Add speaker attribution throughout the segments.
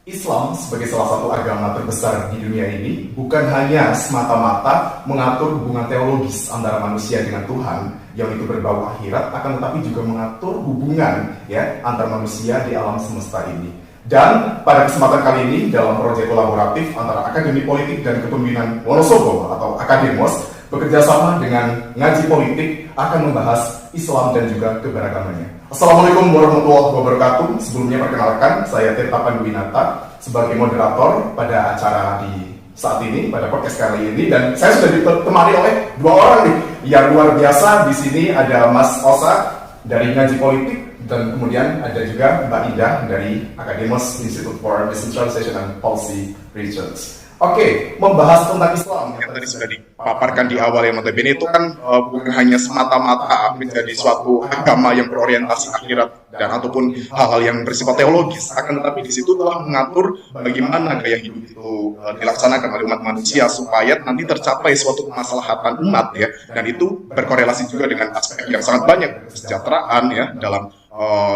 Speaker 1: Islam sebagai salah satu agama terbesar di dunia ini bukan hanya semata-mata mengatur hubungan teologis antara manusia dengan Tuhan yang itu berbau akhirat, akan tetapi juga mengatur hubungan ya antar manusia di alam semesta ini. Dan pada kesempatan kali ini dalam proyek kolaboratif antara Akademi Politik dan Kepemimpinan Wonosobo atau Akademos bekerja sama dengan Ngaji Politik akan membahas Islam dan juga keberagamannya. Assalamualaikum warahmatullahi wabarakatuh. Sebelumnya perkenalkan, saya Tirta Panduwinata sebagai moderator pada acara di saat ini, pada podcast kali ini. Dan saya sudah ditemani oleh dua orang nih yang luar biasa. Di sini ada Mas Osa dari Ngaji Politik, dan kemudian ada juga Mbak Indah dari Akademos Institute for Decentralization and Policy Research. Oke, membahas tentang Islam yang tadi sudah dipaparkan di awal yang notabene itu kan bukan hanya semata-mata menjadi suatu agama yang berorientasi akhirat dan ataupun hal-hal yang bersifat teologis, akan tetapi di situ telah mengatur bagaimana gaya hidup itu dilaksanakan oleh umat manusia supaya nanti tercapai suatu kemaslahatan umat ya, dan itu berkorelasi juga dengan aspek yang sangat banyak, kesejahteraan ya dalam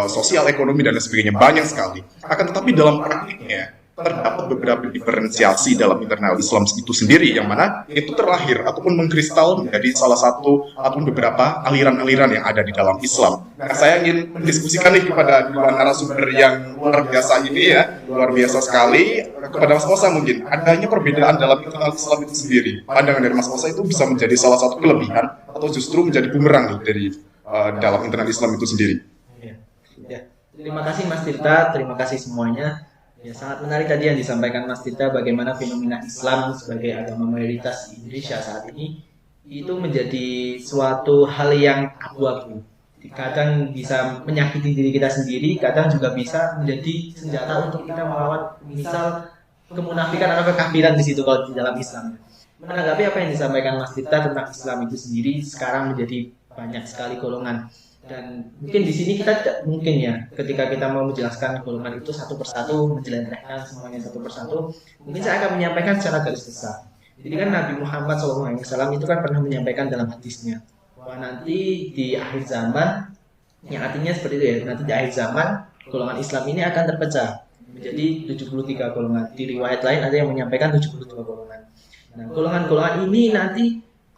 Speaker 1: sosial, ekonomi dan lain sebagainya, banyak sekali. Akan tetapi dalam praktiknya terdapat beberapa diferensiasi dalam internal Islam itu sendiri, yang mana itu terlahir ataupun mengkristal menjadi salah satu ataupun beberapa aliran-aliran yang ada di dalam Islam. Nah, saya ingin mendiskusikan nih kepada dua narasumber yang luar biasa ini ya, luar biasa sekali. Kepada Mas Osa mungkin, adanya perbedaan dalam internal Islam itu sendiri. Pandangan dari Mas Osa itu bisa menjadi salah satu kelebihan atau justru menjadi bumerang nih dari dalam internal Islam itu sendiri.
Speaker 2: Ya. Terima kasih Mas Tirta, terima kasih semuanya. Ya, sangat menarik tadi yang disampaikan Mas Tirta, bagaimana fenomena Islam sebagai agama mayoritas di Indonesia saat ini itu menjadi suatu hal yang abu-abu. Kadang bisa menyakiti diri kita sendiri, kadang juga bisa menjadi senjata untuk kita melawan misal kemunafikan atau kekafiran di situ kalau di dalam Islam. Menanggapi apa yang disampaikan Mas Tirta tentang Islam itu sendiri, sekarang menjadi banyak sekali golongan. Dan mungkin di sini kita tidak mungkin ya, ketika kita mau menjelaskan golongan itu satu persatu, menjelaskan semuanya satu persatu, mungkin saya akan menyampaikan secara garis besar. Jadi kan Nabi Muhammad SAW itu kan pernah menyampaikan dalam hadisnya bahwa nanti di akhir zaman, yang artinya seperti itu ya, nanti di akhir zaman golongan Islam ini akan terpecah menjadi 73 golongan. Di riwayat lain ada yang menyampaikan 72 golongan. Nah, golongan-golongan ini nanti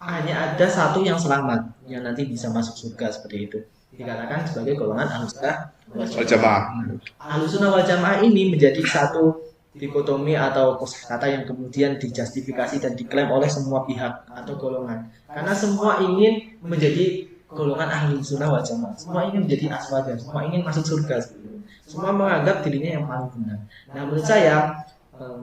Speaker 2: hanya ada satu yang selamat, yang nanti bisa masuk surga, seperti itu. Dikatakan sebagai golongan Ahlussunnah wal Jamaah. Ahlussunnah wal Jamaah ini menjadi satu dikotomi atau kosakata yang kemudian dijustifikasi dan diklaim oleh semua pihak atau golongan. Karena semua ingin menjadi golongan Ahlussunnah wal Jamaah. Semua ingin menjadi aswaja, semua ingin masuk surga. Semua menganggap dirinya yang paling benar. Nah, menurut saya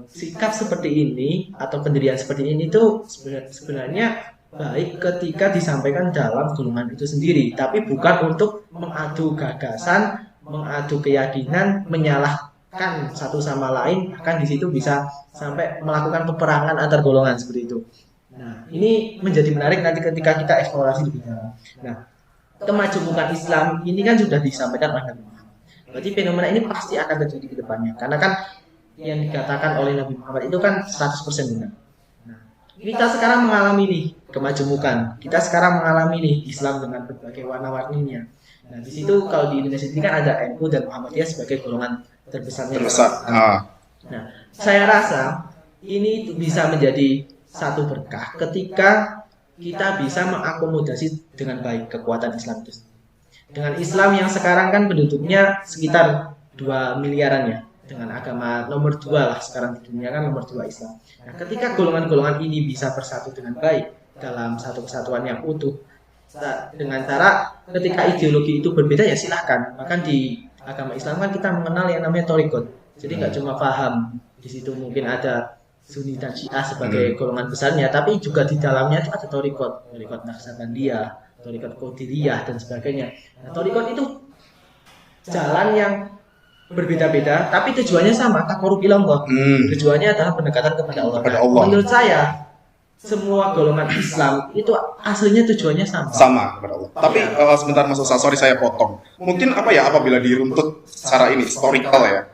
Speaker 2: sikap seperti ini atau pendirian seperti ini itu sebenarnya baik ketika disampaikan dalam golongan itu sendiri, tapi bukan untuk mengadu gagasan, mengadu keyakinan, menyalahkan satu sama lain, akan di situ bisa sampai melakukan peperangan antar golongan seperti itu. Nah, ini menjadi menarik nanti ketika kita eksplorasi lebih dalam. Nah, kemajemukan Islam ini kan sudah disampaikan oleh Nabi Muhammad. Berarti fenomena ini pasti akan terjadi ke depannya, karena kan yang dikatakan oleh Nabi Muhammad itu kan 100% benar. Kita sekarang mengalami nih kemajemukan. Kita sekarang mengalami nih Islam dengan berbagai warna-warninya. Nah, di situ kalau di Indonesia ini kan ada NU dan Muhammadiyah sebagai golongan terbesarnya. Nah, saya rasa ini bisa menjadi satu berkah ketika kita bisa mengakomodasi dengan baik kekuatan Islam itu. Dengan Islam yang sekarang kan penduduknya sekitar 2 miliaran ya. Dengan agama nomor 2 lah sekarang di dunia kan nomor 2 Islam. Nah, ketika golongan-golongan ini bisa bersatu dengan baik dalam satu kesatuan yang utuh, dengan cara ketika ideologi itu berbeda ya silahkan. Bahkan di agama Islam kan kita mengenal yang namanya thariqat. Jadi nggak cuma paham di situ mungkin ada Sunni dan Syiah sebagai golongan besarnya, tapi juga di dalamnya itu ada thariqat Naqsabandiyah, thariqat Qadiriyah dan sebagainya. Nah, thariqat itu jalan yang berbeda-beda, tapi tujuannya sama, taqarrub ila Allah. Tujuannya adalah pendekatan kepada Allah. Menurut saya, semua golongan Islam itu aslinya tujuannya sama.
Speaker 1: Sama kepada Allah. Tapi sebentar Mas Osa, sorry saya potong. Mungkin apabila diruntut secara ini historical ya,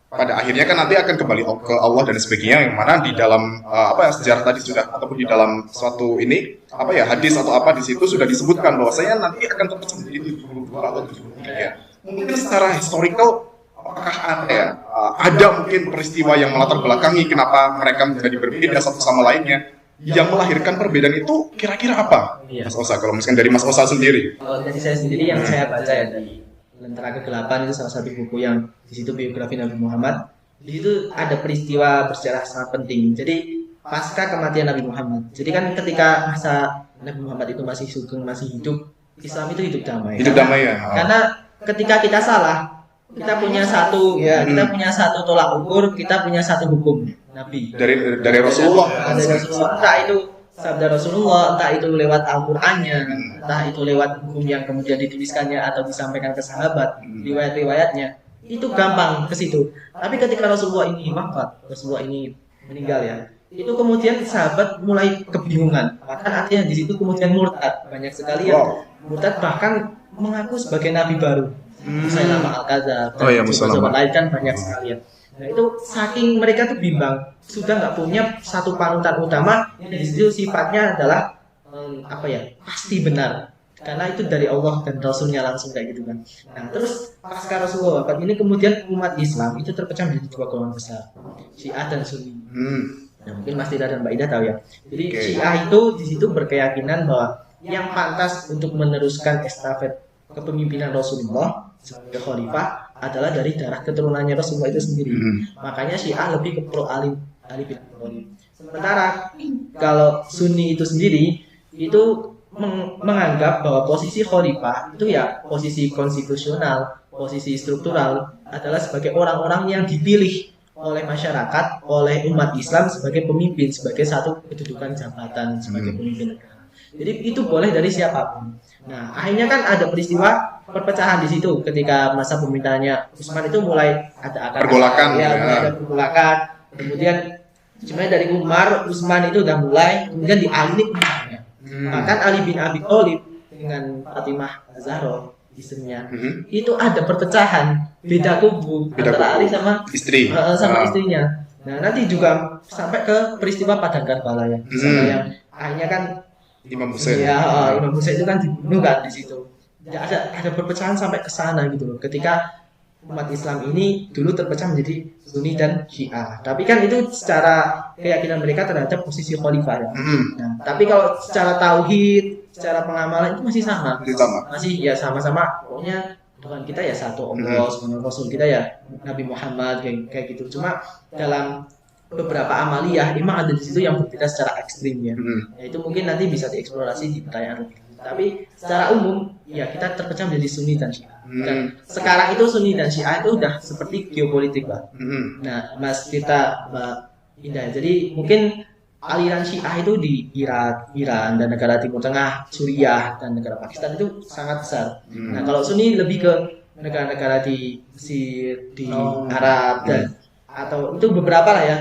Speaker 1: pada akhirnya kan nanti akan kembali ke Allah dan sebagainya, yang mana di dalam sejarah tadi sudah ataupun di dalam suatu ini hadis atau di situ sudah disebutkan bahwasanya nanti akan terpecah menjadi 72 atau 73 ya. Mungkin secara historical apakah ada ada mungkin peristiwa yang melatar belakangi kenapa mereka menjadi berbeda satu sama lainnya. Yang melahirkan perbedaan itu kira-kira apa?
Speaker 2: Iya.
Speaker 1: Mas Osa, kalau misalkan dari Mas Osa sendiri.
Speaker 2: Kalau dari saya sendiri yang saya baca ya dari Lentera Kegelapan itu salah satu buku yang di situ biografi Nabi Muhammad. Di situ ada peristiwa bersejarah sangat penting. Jadi pasca kematian Nabi Muhammad. Jadi kan ketika masa Nabi Muhammad itu masih sugeng, masih hidup, Islam itu hidup damai.
Speaker 1: Hidup damai ya.
Speaker 2: Karena ketika kita salah, kita punya satu tolak ukur, kita punya satu hukum Nabi.
Speaker 1: Dari Rasulullah.
Speaker 2: Ada Rasulullah, entah itu sabda Rasulullah, entah itu lewat Al-Qur'annya, entah itu lewat hukum yang kemudian dituliskannya atau disampaikan ke sahabat, riwayat-riwayatnya. Itu gampang ke situ. Tapi ketika Rasulullah ini wafat, Rasulullah ini meninggal ya, itu kemudian sahabat mulai kebingungan. Bahkan artinya di situ kemudian murtad. Banyak sekali yang murtad bahkan mengaku sebagai nabi baru. Musailama Al-Kadzdzab.
Speaker 1: Oh iya, Musailama.
Speaker 2: Lain kan banyak sekali ya. Nah itu saking mereka tuh bimbang, sudah nggak punya satu panutan utama yang di situ sifatnya adalah pasti benar, karena itu dari Allah dan Rasulnya langsung kayak gitu kan. Nah terus pasca Rasulullah wafat ini kemudian umat Islam itu terpecah menjadi dua golongan besar, Syiah dan Sunni. Nah mungkin Mas Tira dan Mbak Ida tahu ya. Jadi Syiah itu di situ berkeyakinan bahwa yang pantas untuk meneruskan estafet kepemimpinan Rasulullah sebagai khalifah adalah dari darah keturunannya Rasulullah itu sendiri. Makanya Syiah lebih ke pro Ali bin Abi Thalib. Sementara kalau Sunni itu sendiri itu menganggap bahwa posisi khalifah itu ya posisi konstitusional, posisi struktural adalah sebagai orang-orang yang dipilih oleh masyarakat, oleh umat Islam sebagai pemimpin, sebagai satu kedudukan jabatan sebagai pemimpin negara. Jadi itu boleh dari siapapun. Nah, akhirnya kan ada peristiwa perpecahan di situ ketika masa pemerintahannya Utsman itu mulai ada
Speaker 1: pergolakan.
Speaker 2: Mulai ada pergolakan. Kemudian sebenarnya dari Umar, Utsman itu udah mulai, kemudian di Ali puncaknya. Bahkan Ali bin Abi Thalib dengan Fatimah Az-Zahra istrinya, itu ada perpecahan, beda kubu antara Ali sama istrinya. Nah, nanti juga sampai ke peristiwa Padang Karbala ya. Yang akhirnya kan
Speaker 1: Imam Husain.
Speaker 2: Ya, Imam Husain itu kan dibunuh kan di situ. Ya, ada perpecahan sampai ke sana gitu loh. Ketika umat Islam ini dulu terpecah menjadi Sunni dan Syiah. Tapi kan itu secara keyakinan mereka terhadap posisi khalifah ya. Nah, tapi kalau secara tauhid, secara pengamalan itu masih sama. Masih ya sama-sama. Pokoknya Tuhan kita ya satu, Allah, Rasul kita ya Nabi Muhammad kayak gitu. Cuma dalam beberapa amaliyah memang ada di situ yang berbeda secara ekstrim ya. Itu mungkin nanti bisa dieksplorasi di pertanyaan lebih. Tapi secara umum ya kita terpecah menjadi Sunni dan Syiah. Dan sekarang itu Sunni dan Syiah itu udah seperti geopolitik, Pak. Nah, Mas Tirta, Mbak Indah. Jadi mungkin aliran Syiah itu di Irak, Iran dan negara Timur Tengah, Suriah dan negara Pakistan itu sangat besar. Nah, kalau Sunni lebih ke negara-negara di Mesir, di Arab dan atau itu beberapa lah ya,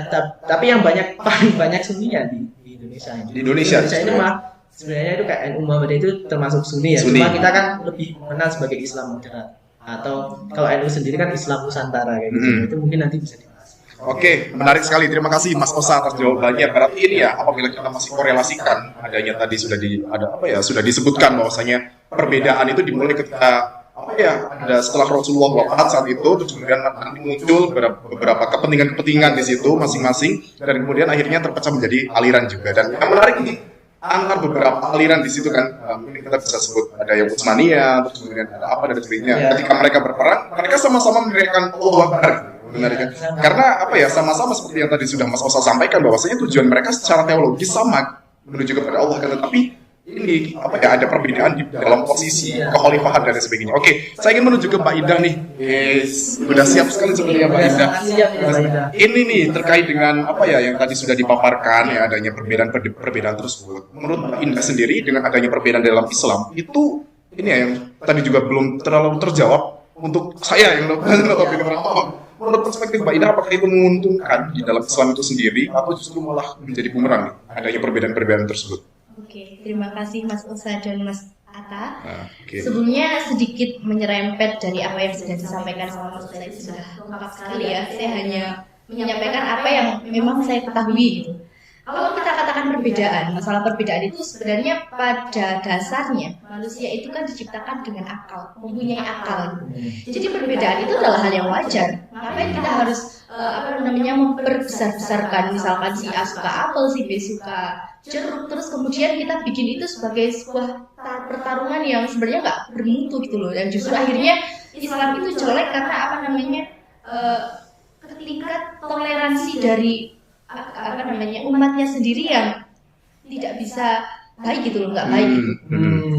Speaker 2: tapi yang paling banyak Sunninya di Indonesia ini.
Speaker 1: Di Indonesia
Speaker 2: ini mah sebenarnya itu kayak NU Muhammadiyah itu termasuk Sunni ya. Cuma kita kan lebih mengenal sebagai Islam moderat. Atau kalau NU sendiri kan Islam Nusantara kayak gitu. Itu mungkin nanti bisa dibahas.
Speaker 1: Oke, menarik sekali. Terima kasih Mas Osa atas jawabannya. Berarti ini ya, apabila kita masih korelasikan adanya tadi sudah disebutkan bahwasanya perbedaan itu dimulai ketika ada setelah Rasulullah wafat saat itu, terus kemudian nanti muncul beberapa kepentingan di situ masing-masing, dan kemudian akhirnya terpecah menjadi aliran juga. Dan yang menarik ini antar beberapa aliran di situ kan, mungkin kita bisa sebut ada yang Utsmaniyah, terus kemudian ada apa dan sebagainya. Ketika mereka berperang, mereka sama-sama meneriakkan Allahu Akbar. Benar kan? Karena sama-sama seperti yang tadi sudah Mas Osa sampaikan bahwasanya tujuan mereka secara teologis sama menuju kepada Allah kan, tetapi ini ada perbedaan di dalam posisi kekhalifahan dan sebagainya. Oke, saya ingin menuju ke Mbak Ida nih. Sudah siap sekali sepertinya Mbak Ida. Ini nih terkait dengan yang tadi sudah dipaparkan ya, adanya perbedaan tersebut. Menurut Mbak Ida sendiri dengan adanya perbedaan dalam Islam itu ini ya yang tadi juga belum terlalu terjawab untuk saya yang lebih menurut perspektif Mbak Ida, apakah itu menguntungkan di dalam Islam itu sendiri atau justru malah menjadi bumerang nih, adanya perbedaan-perbedaan tersebut?
Speaker 3: Oke, terima kasih Mas Osa dan Mas Atta. Sebelumnya sedikit menyerempet dari apa yang sudah disampaikan sama Mas Osa, itu sudah lengkap sekali ya. Saya hanya menyampaikan apa yang memang saya ketahui gitu. Kalau kita katakan menciptakan perbedaan. Masalah perbedaan itu sebenarnya pada dasarnya manusia itu kan diciptakan dengan akal, mempunyai akal. Jadi perbedaan itu adalah hal yang wajar. Ngapain kita harus memperbesar-besarkan, misalkan si A suka apel, si B suka jeruk, terus kemudian kita bikin itu sebagai sebuah pertarungan yang sebenarnya nggak bermutu gitu loh. Dan justru akhirnya Islam itu jelek karena tingkat toleransi dari umatnya sendiri yang tidak bisa baik gitu loh, nggak baik gitu.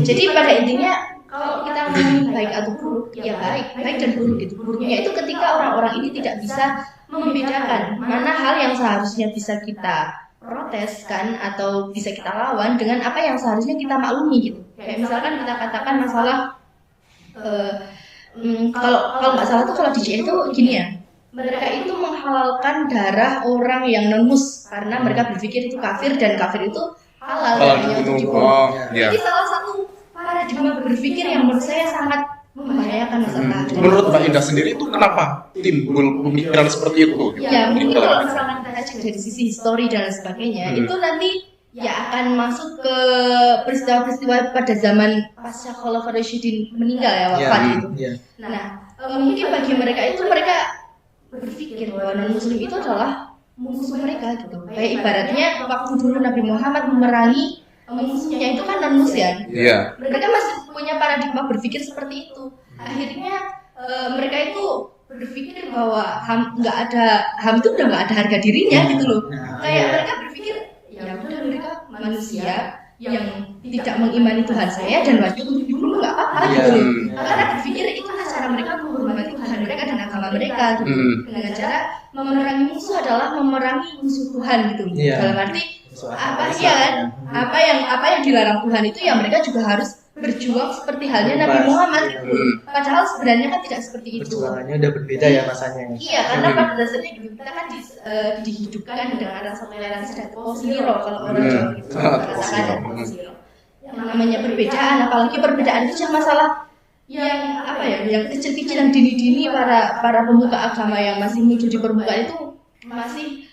Speaker 3: Jadi pada intinya kalau kita ngomongin baik atau buruk, ya baik dan buruk gitu. Buruknya itu ketika orang-orang ini tidak bisa membedakan mana hal yang seharusnya bisa kita proteskan atau bisa kita lawan dengan apa yang seharusnya kita maklumi gitu. Kayak misalkan kita katakan masalah kalau nggak salah tuh kalau di JN itu gini ya, mereka itu menghalalkan darah orang yang non-mus karena mereka berpikir itu kafir dan kafir itu halal darahnya untuk dibunuh. Jadi salah satu paradigma berpikir yang menurut saya sangat membahayakan masalah.
Speaker 4: Menurut Mbak Indah sendiri itu kenapa timbul pemikiran seperti itu?
Speaker 3: Ya mungkin kalau misalkan kita cek dari sisi histori dan sebagainya, itu nanti ya akan masuk ke peristiwa-peristiwa pada zaman pasca Khalifah Rasyidin meninggal ya, wafat gitu. Nah, mungkin bagi mereka itu mereka berpikir bahwa non-muslim itu adalah musuh mereka gitu. Kayak ibaratnya waktu dulu Nabi Muhammad memerangi musuhnya itu kan non-muslim. Mereka masih punya paradigma berpikir seperti itu. Akhirnya mereka itu berpikir bahwa HAM itu udah nggak ada harga dirinya gitu loh. Kayak mereka berpikir ya udah mereka manusia yang tidak mengimani Tuhan saya dan wajib untuk dibunuh nggak apa-apa gitu loh. Karena berpikir itu cara mereka menghormati Tuhan mereka dan agama mereka gitu. Dengan cara memerangi musuh adalah memerangi musuh Tuhan gitu. Dalam arti apa yang dilarang Tuhan itu ya mereka juga harus berjuang seperti halnya Nabi Muhammad gitu. Padahal sebenarnya kan tidak seperti itu.
Speaker 2: Perjuangannya udah berbeda ya masanya.
Speaker 3: Iya, karena pada dasarnya kita kan dihidupkan dengan rasa toleransi dan posiro kalau orang Jawa gitu. Rasakan dan posiro. Yang namanya perbedaan, apalagi perbedaan itu cuma masalah yang kecil-kecil yang dini-dini para pemuka agama yang masih muncul di permukaan itu masih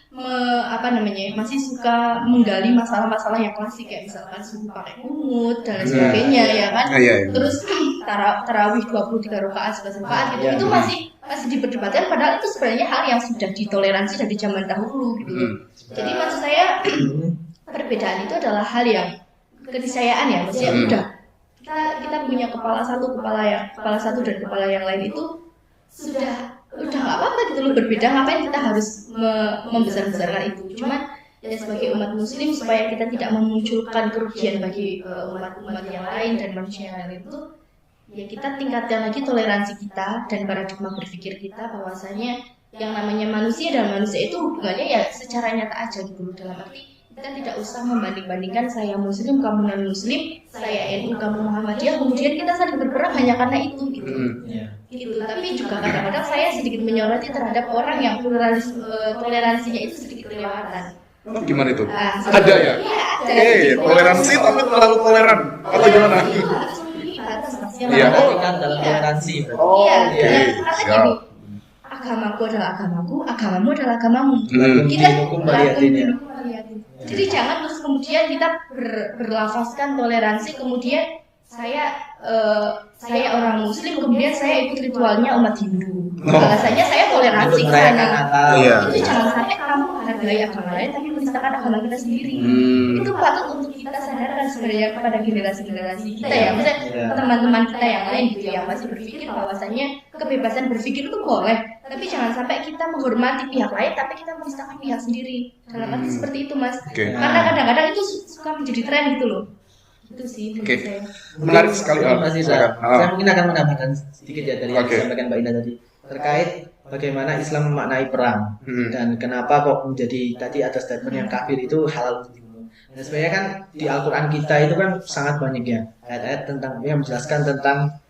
Speaker 3: masih suka menggali masalah-masalah yang klasik kayak misalkan subuh pakai kumut dan lain sebagainya ya kan. Terus tarawih 23 rakaat 11 rakaat gitu. Itu masih diperdebatkan padahal itu sebenarnya hal yang sudah ditoleransi dari zaman dahulu gitu. Jadi maksud saya perbedaan itu adalah hal yang keniscayaan ya, maksudnya udah kita punya kepala satu dan kepala yang lain itu udah nggak apa-apa gitu loh, berbeda, ngapain kita harus membesar-besarkan itu. Cuman ya sebagai umat muslim supaya kita tidak memunculkan kerugian bagi umat yang lain dan manusia yang lain itu, ya kita tingkatkan lagi toleransi kita dan paradigma berpikir kita bahwasanya yang namanya manusia dan manusia itu hubungannya ya secara nyata aja gitu loh. Dalam arti kita tidak usah membanding-bandingkan saya muslim, kamu non-muslim, saya NU, kamu Muhammadiyah, kemudian kita saling berperang hanya karena itu gitu. Gitu. Tapi juga kadang-kadang saya sedikit menyoroti terhadap orang yang toleransinya itu sedikit kelewatan.
Speaker 4: Gimana itu? Ada ya? Iya, toleransi tapi terlalu toleran atau gimana?
Speaker 3: Itu harus memiliki batas mas.
Speaker 2: Kan dalam toleransi.
Speaker 3: Karena gini, agamaku adalah agamaku, agamamu adalah agamamu. Kita melihatin. Jadi jangan terus kemudian kita berlafazkan toleransi, kemudian saya orang muslim, kemudian saya ikut ritualnya umat Hindu. Alasannya saya toleransi ke sana. Itu jangan sampai kamu menghargai agama lain tapi menistakan agama kita sendiri. Itu patut untuk kita sadarkan sebenarnya kepada generasi-generasi kita ya, misalnya teman-teman kita yang lain gitu yang masih berpikir bahwasanya kebebasan berpikir itu boleh, tapi jangan sampai kita menghormati pihak lain tapi kita menistakan pihak sendiri. Dalam arti seperti itu mas. Karena kadang-kadang itu suka menjadi tren gitu loh. Itu sih saya.
Speaker 4: Menarik sekali.
Speaker 2: Saya mungkin akan menambahkan sedikit ya dari yang disampaikan Mbak Indah tadi terkait bagaimana Islam memaknai perang dan kenapa kok menjadi tadi atas statement yang kafir itu halal untuk dibunuh. Dan sebenarnya kan di Al-Quran kita itu kan sangat banyak ya ayat-ayat tentang yang menjelaskan tentang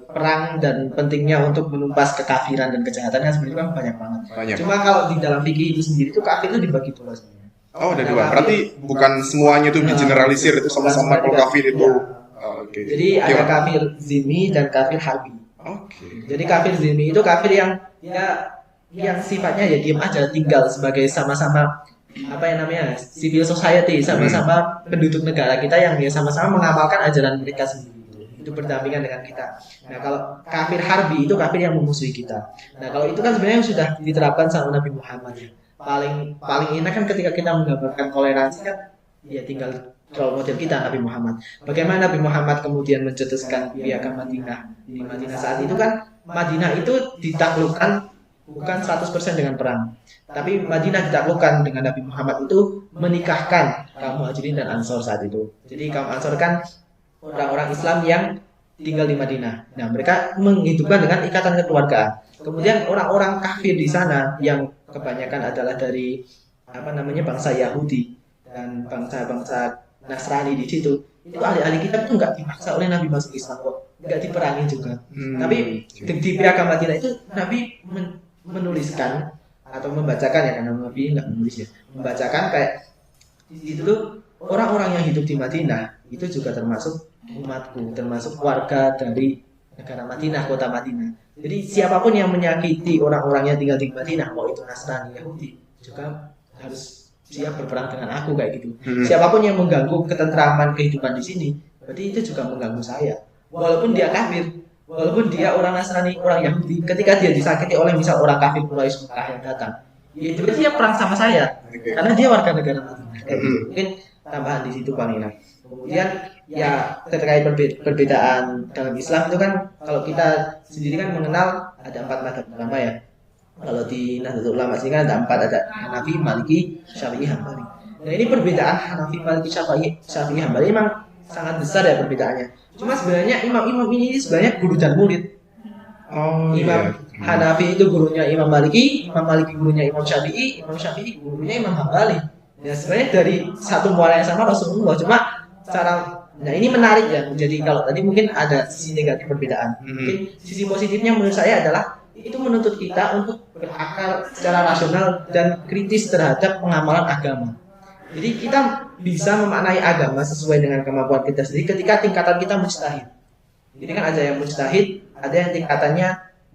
Speaker 2: perang dan pentingnya untuk menumpas kekafiran dan kejahatannya sebenarnya kan banyak banget. Cuma kalau di dalam fikih itu sendiri itu kafir itu dibagi dua sebenarnya.
Speaker 4: Oh, ada dua. Berarti bukan semuanya itu digeneralisir itu sama-sama kalau kafir itu.
Speaker 2: Jadi ada kafir zimmi dan kafir harbi. Jadi kafir zimmi itu kafir yang sifatnya ya diam aja, tinggal sebagai sama-sama apa yang namanya civil society, sama-sama penduduk negara kita yang ya sama-sama mengamalkan ajaran mereka sendiri. Itu berdampingan dengan kita. Nah, kalau kafir harbi itu kafir yang memusuhi kita. Nah, kalau itu kan sebenarnya sudah diterapkan sama Nabi Muhammad ya. Paling enak kan ketika kita menggambarkan toleransi kan ya tinggal role model kita Nabi Muhammad. Bagaimana Nabi Muhammad kemudian mencetuskan piagam Madinah. Di Madinah saat itu kan Madinah itu ditaklukkan bukan 100% dengan perang. Tapi Madinah ditaklukkan dengan Nabi Muhammad itu menikahkan kaum Muhajirin dan Ansor saat itu. Jadi kaum Ansor kan orang-orang Islam yang tinggal di Madinah. Nah, mereka menghidupkan dengan ikatan kekeluargaan. Kemudian orang-orang kafir di sana yang kebanyakan adalah dari bangsa Yahudi dan bangsa-bangsa Nasrani di situ. Itu ahli-ahli kitab itu nggak dipaksa oleh Nabi masuk Islam kok, nggak diperangi juga. Tapi di piagam Madinah itu Nabi menuliskan atau membacakan ya, karena Nabi nggak menulis ya, membacakan kayak di situ tuh orang-orang yang hidup di Madinah itu juga termasuk umatku, termasuk warga dari negara Madinah, kota Madinah. Jadi siapapun yang menyakiti orang-orang yang tinggal di Madinah, mau itu Nasrani, Yahudi, juga harus siap berperang dengan aku kayak gitu. Siapapun yang mengganggu ketentraman kehidupan di sini, berarti itu juga mengganggu saya. Walaupun dia kafir, walaupun dia orang Nasrani, orang Yahudi, ketika dia disakiti oleh misal orang kafir Quraisy Mekah yang datang, ya juga dia perang sama saya, karena dia warga negara Madinah. Kayak gitu. Mungkin tambahan di situ Bang Ina. Kemudian ya terkait perbedaan dalam Islam itu kan kalau kita sendiri kan mengenal ada 4 mazhab ulama ya. Kalau di Nahdlatul Ulama sini kan ada 4, ada Hanafi, Maliki, Syafi'i, Hambali. Nah, ini perbedaan Hanafi, Maliki, Syafi'i, Hambali memang sangat besar ya perbedaannya. Cuma sebenarnya imam-imam ini sebenarnya guru dan murid. Imam Hanafi itu gurunya Imam Maliki gurunya Imam Syafi'i gurunya Imam Hambali. Ya sebenarnya dari satu muara yang sama Rasulullah, cuma nah ini menarik ya. Jadi kalau tadi mungkin ada sisi negatif perbedaan, mungkin sisi positifnya menurut saya adalah itu menuntut kita untuk berakal secara rasional dan kritis terhadap pengamalan agama. Jadi kita bisa memaknai agama sesuai dengan kemampuan kita sendiri ketika tingkatan kita mujtahid. Jadi kan ada yang mujtahid, ada yang tingkatannya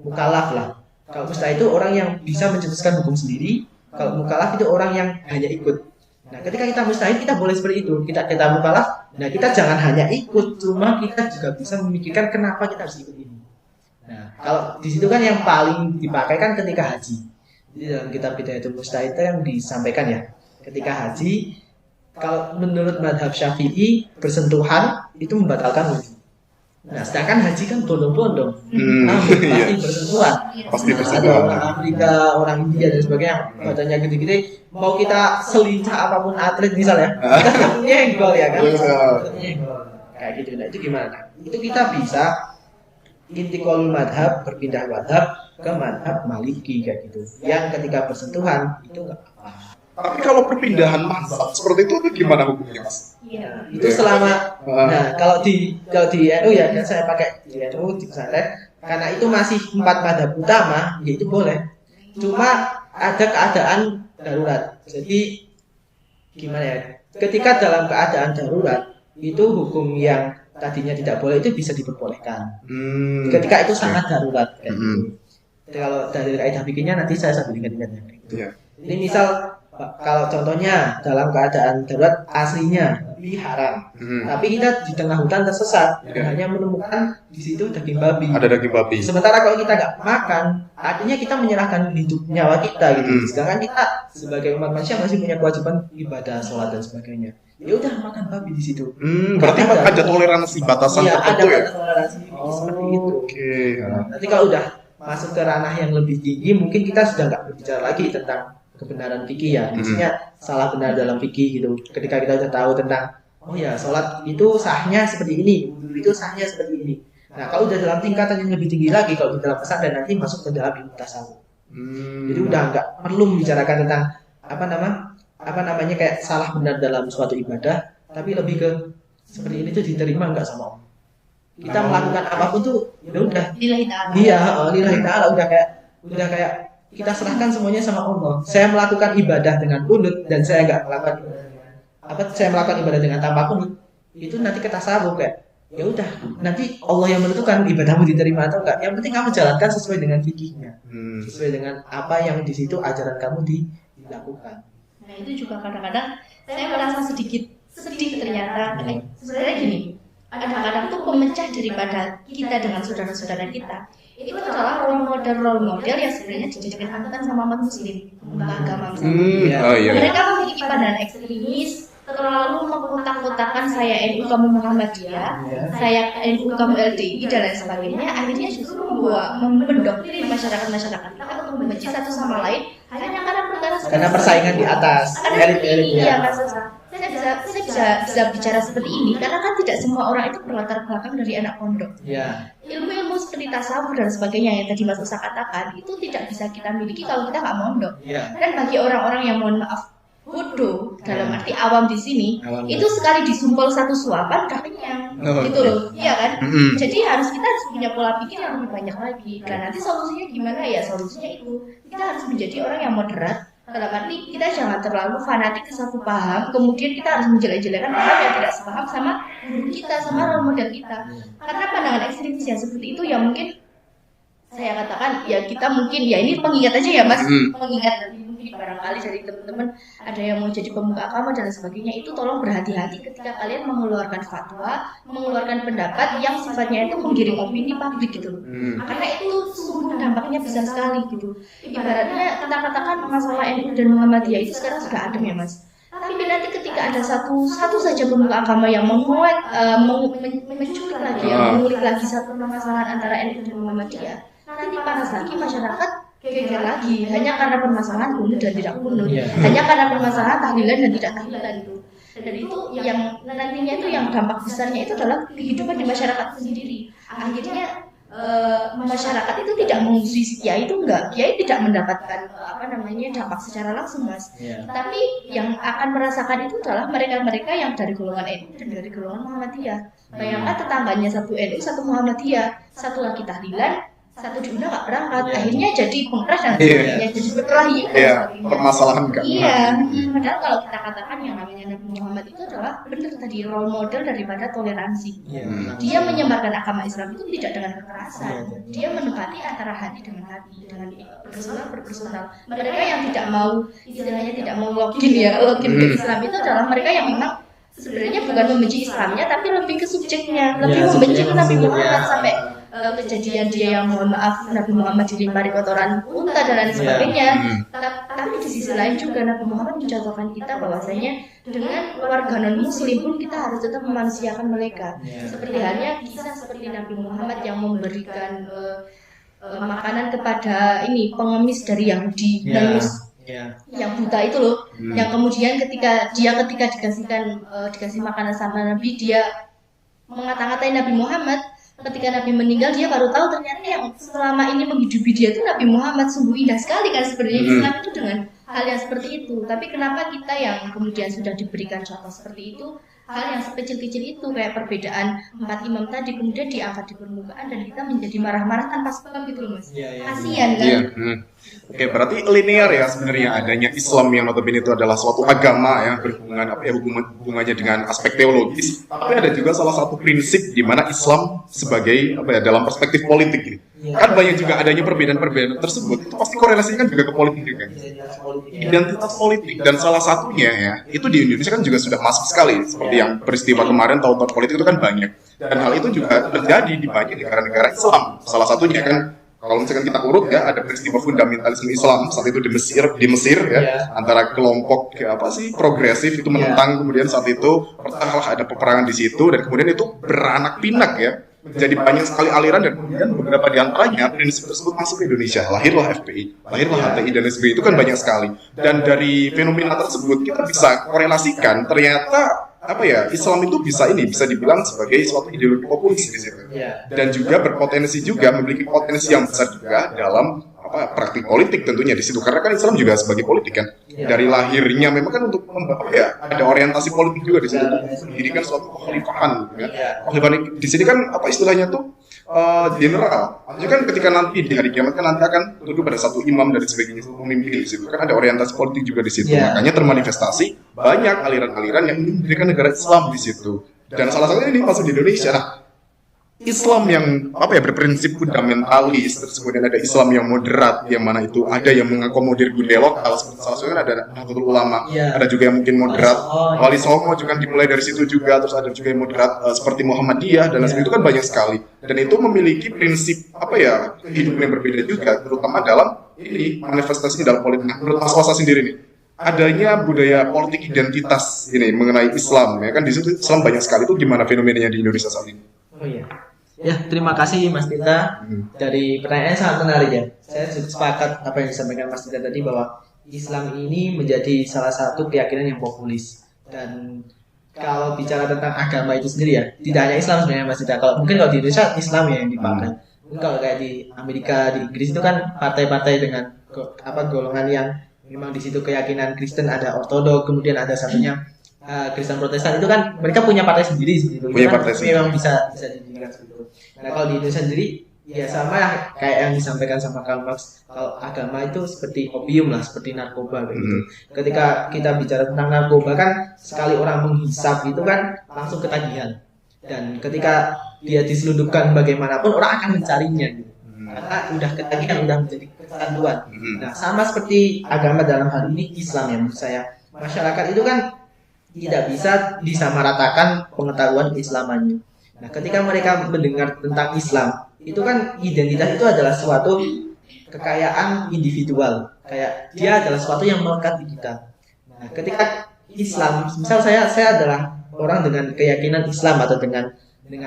Speaker 2: mukallaf lah. Kalau mujtahid itu orang yang bisa mencetuskan hukum sendiri, kalau mukallaf itu orang yang hanya ikut. Nah, ketika kita mujtahid kita boleh seperti itu. Kita mukallaf, nah kita jangan hanya ikut, cuma kita juga bisa memikirkan kenapa kita harus ikut ini. Nah, kalau di situ kan yang paling dipakai kan ketika haji. Jadi dalam kitab Bidayatul Mujtahid yang disampaikan ya, ketika haji, kalau menurut mazhab Syafi'i bersentuhan itu membatalkan wudhu. Nah, sedangkan haji kan bondong-bondong, pasti bersentuhan.
Speaker 4: Pasti bersentuhan.
Speaker 2: Ada orang Afrika, orang India dan sebagainya, badannya gede-gede, mau kita selincah apapun atlet misalnya, kita nyenggol ya kan? Kayak gitu. Nah, itu gimana? Itu kita bisa intiqalul madhab, berpindah madhab ke madhab Maliki kayak gitu. Yang ketika bersentuhan itu nggak apa-apa.
Speaker 4: Tapi kalau perpindahan mazhab seperti itu gimana hukumnya, Mas?
Speaker 3: Iya.
Speaker 2: Itu selama nah kalau di NU ya, dan saya pakai di NU di pesantren karena itu masih 4 madhab utama, ya itu boleh. Cuma ada keadaan darurat. Jadi gimana ya? Ketika dalam keadaan darurat itu hukum yang tadinya tidak boleh itu bisa diperbolehkan. Ketika itu sangat darurat kayak gitu. Kalau dari kaidah fikihnya nanti saya sambil ingat-ingatnya gitu. Jadi misal kalau contohnya dalam keadaan darurat aslinya babi haram, tapi kita di tengah hutan tersesat dan hanya menemukan di situ daging babi.
Speaker 4: Ada daging babi.
Speaker 2: Sementara kalau kita nggak makan, artinya kita menyerahkan hidup nyawa kita gitu. Sedangkan kita sebagai umat manusia masih punya kewajiban ibadah, sholat dan sebagainya. Ya udah makan babi di situ.
Speaker 4: Berarti ada toleransi batasan tertentu ya?
Speaker 2: Ada toleransi seperti itu.
Speaker 4: Oke.
Speaker 2: Nanti kalau udah masuk ke ranah yang lebih tinggi, mungkin kita sudah nggak berbicara lagi tentang kebenaran fikih ya. Maksudnya salah benar dalam fikih gitu. Ketika kita sudah tahu tentang oh ya sholat itu sahnya seperti ini, wudu itu sahnya seperti ini. Nah kalau udah dalam tingkatan yang lebih tinggi lagi, kalau di dalam pesantren nanti masuk ke dalam ilmu tasawuf. Jadi udah nggak perlu membicarakan tentang apa namanya kayak salah benar dalam suatu ibadah, tapi lebih ke seperti ini tuh diterima nggak sama Allah. Kita melakukan apapun tuh ya udah
Speaker 3: Lillahi ta'ala.
Speaker 2: iya lillahi ta'ala, udah kayak kita serahkan semuanya sama Allah. Saya melakukan ibadah dengan kunut dan saya nggak melakukan saya melakukan ibadah dengan tanpa kunut, itu nanti ke tasawuf kayak ya udah nanti Allah yang menentukan ibadahmu diterima atau enggak. Yang penting kamu jalankan sesuai dengan fikihnya, sesuai dengan apa yang di situ ajaran kamu dilakukan.
Speaker 3: Nah itu juga kadang-kadang saya merasa sedikit sedih ternyata. Sebenarnya gini, kadang-kadang tuh pemecah daripada kita dengan saudara-saudara kita itu adalah role model yang sebenarnya dijadikan panutan sama umat muslim, agama misalnya. Mereka memiliki pandangan ekstremis, terlalu mengkotak-kotakan saya NU kamu Muhammadiyah, saya NU kamu LDI dan lain sebagainya. Akhirnya justru mendoktrin masyarakat kita untuk membenci satu sama lain hanya karena
Speaker 2: persaingan di atas elit-elit.
Speaker 3: Iya, saya bisa bicara seperti ini karena kan tidak semua orang itu berlatar belakang dari anak pondok. Ilmu-ilmu seperti tasawuf dan sebagainya yang tadi Mas Usa katakan itu tidak bisa kita miliki kalau kita nggak mondok. Dan bagi orang-orang yang mohon maaf bodoh dalam arti awam di sini, itu sekali disumpel satu suapan udah kenyang, gitu loh, iya kan? Jadi kita harus punya pola pikir yang lebih banyak lagi. Dan nanti solusinya gimana ya? Solusinya itu kita harus menjadi orang yang moderat. Dalam arti kita jangan terlalu fanatik ke satu paham, kemudian kita harus menjelek-jelekan orang yang tidak sepaham sama guru kita, sama role model kita. Karena pandangan ekstremis yang seperti itu ya mungkin saya katakan ya kita mungkin ya ini pengingat aja ya Mas, pengingat mungkin barangkali dari teman-teman ada yang mau jadi pemuka agama dan sebagainya, itu tolong berhati-hati ketika kalian mengeluarkan fatwa, mengeluarkan pendapat yang sifatnya itu menggiring opini publik gitu. Karena itu sungguh dampaknya besar sekali gitu. Ibaratnya kita katakan masalah NU dan Muhammadiyah itu sekarang sudah adem ya Mas. Tapi nanti ketika ada satu saja pemuka agama yang menculik lagi, mengulik lagi satu permasalahan antara NU dan Muhammadiyah, nanti panas lagi masyarakat geger lagi hanya karena permasalahan kunut dan tidak kunut, hanya karena permasalahan tahlilan dan tidak tahlilan itu. Dan itu yang nantinya itu yang dampak besarnya itu adalah kehidupan di masyarakat sendiri. Akhirnya masyarakat itu tidak mengusui kiai itu kiai tidak mendapatkan dampak secara langsung Mas. Tapi yang akan merasakan itu adalah mereka-mereka yang dari golongan NU dan dari golongan Muhammadiyah. Bayangkan tetangganya satu NU, satu Muhammadiyah, satu lagi tahlilan, satu diundang nggak berangkat, akhirnya jadi pengkeras dan sebagainya, jadi berkelahi.
Speaker 4: Permasalahan kan.
Speaker 3: Padahal kalau kita katakan yang namanya Nabi Muhammad itu adalah benar tadi role model daripada toleransi. Dia menyebarkan agama Islam itu tidak dengan kekerasan. Dia menempati antara hati dengan hati, dengan personal. Mereka yang tidak mau istilahnya tidak mau login ke Islam itu adalah mereka yang memang sebenarnya bukan membenci Islamnya tapi lebih ke subjeknya, lebih membenci Nabi Muhammad sampai kejadian dia yang mohon maaf Nabi Muhammad dilempari kotoran unta dan lain sebagainya. Tapi di sisi lain juga Nabi Muhammad mencontohkan kita bahwasanya dengan warga non muslim pun kita harus tetap memanusiakan mereka. Seperti halnya kisah seperti Nabi Muhammad yang memberikan makanan kepada pengemis dari Yahudi, yang buta itu loh, yang kemudian ketika dikasih makanan sama Nabi, dia mengata-ngatai Nabi Muhammad. Ketika Nabi meninggal dia baru tahu ternyata yang selama ini menghidupi dia itu Nabi Muhammad. Sungguh indah sekali kan sebenarnya Islam itu dengan hal yang seperti itu. Tapi kenapa kita yang kemudian sudah diberikan contoh seperti itu, hal yang sekecil-kecil itu kayak perbedaan 4 imam tadi kemudian diangkat di permukaan dan kita menjadi marah-marah tanpa sebab gitu loh Mas. Kasihan kan?
Speaker 4: Oke, berarti linear ya sebenarnya adanya Islam yang notabene itu adalah suatu agama yang berhubungan hubungannya dengan aspek teologis. Tapi ada juga salah satu prinsip di mana Islam sebagai dalam perspektif politik ini. Kan banyak juga adanya perbedaan-perbedaan tersebut. Itu pasti korelasinya kan juga ke politik juga. Identitas politik dan salah satunya ya, itu di Indonesia kan juga sudah masif sekali. Seperti yang peristiwa kemarin tahun-tahun politik itu kan banyak. Dan hal itu juga terjadi di banyak negara-negara Islam. Salah satunya kan kalau misalkan kita urut ya, ada peristiwa fundamentalisme Islam saat itu di Mesir ya, antara kelompok progresif itu menentang, kemudian saat itu ada peperangan di situ dan kemudian itu beranak pinak ya, menjadi banyak sekali aliran dan kemudian beberapa di antaranya prinsip tersebut masuk ke Indonesia. Lahirlah FPI, lahirlah HTI dan SBI, itu kan banyak sekali. Dan dari fenomena tersebut kita bisa korelasikan ternyata Islam itu bisa dibilang sebagai suatu ideologi populis di situ. Dan juga berpotensi juga memiliki potensi yang besar juga dalam praktik politik tentunya di situ. Karena kan Islam juga sebagai politik kan. Dari lahirnya memang kan untuk ada orientasi politik juga di situ. Mendirikan suatu kekhalifahan ya. Kekhalifahan di sini kan istilahnya tuh general. Jadi kan ketika nanti di hari kiamat kan nanti akan tunduk pada satu imam dan sebagainya, pemimpin di situ. Kan ada orientasi politik juga di situ. Makanya termanifestasi banyak aliran-aliran yang mendirikan negara Islam di situ. Dan salah satunya ini masuk di Indonesia. Nah, Islam yang berprinsip fundamentalis, terus kemudian ada Islam yang moderat, yang mana itu ada yang mengakomodir budaya lokal, seperti salah satunya ada Nahdlatul Ulama, ada juga yang mungkin moderat, Wali Songo juga dimulai dari situ juga, terus ada juga yang moderat seperti Muhammadiyah dan lain sebagainya, itu kan banyak sekali, dan itu memiliki prinsip kehidupan yang berbeda juga, terutama dalam ini manifestasinya dalam politik. Nah, menurut Mas Wasa sendiri nih, adanya budaya politik identitas ini mengenai Islam, ya kan di situ Islam banyak sekali, itu gimana fenomenanya di Indonesia saat ini?
Speaker 2: Oh iya. Ya, terima kasih Mas Tita. Dari pertanyaan sangat menarik ya. Saya sepakat apa yang disampaikan Mas Tita tadi bahwa Islam ini menjadi salah satu keyakinan yang populis. Dan kalau bicara tentang agama itu sendiri ya, tidak hanya Islam sebenarnya Mas Tita. Mungkin kalau di Indonesia Islam ya yang dipakai. Mungkin kalau kayak di Amerika, di Inggris itu kan partai-partai dengan golongan yang memang di situ keyakinan Kristen, ada Ortodok, kemudian ada satunya Kristen Protestan, itu kan mereka punya partai sendiri gitu.
Speaker 4: Punya partai sendiri.
Speaker 2: Memang bisa didirikan seperti itu. Nah, kalau di Indonesia sendiri ya sama kayak yang disampaikan sama Karl Marx, kalau agama itu seperti opium lah, seperti narkoba gitu. Ketika kita bicara tentang narkoba kan sekali orang menghisap itu kan langsung ketagihan. Dan ketika dia diselundupkan bagaimanapun orang akan mencarinya gitu. Karena udah ketagihan, udah menjadi kecanduan. Nah, sama seperti agama dalam hal ini Islam ya menurut saya. Masyarakat itu kan tidak bisa disamaratakan pengetahuan keislamannya. Nah, ketika mereka mendengar tentang Islam, itu kan identitas itu adalah suatu kekayaan individual. Kayak dia adalah suatu yang melekat di kita. Nah, ketika Islam, misal saya adalah orang dengan keyakinan Islam atau dengan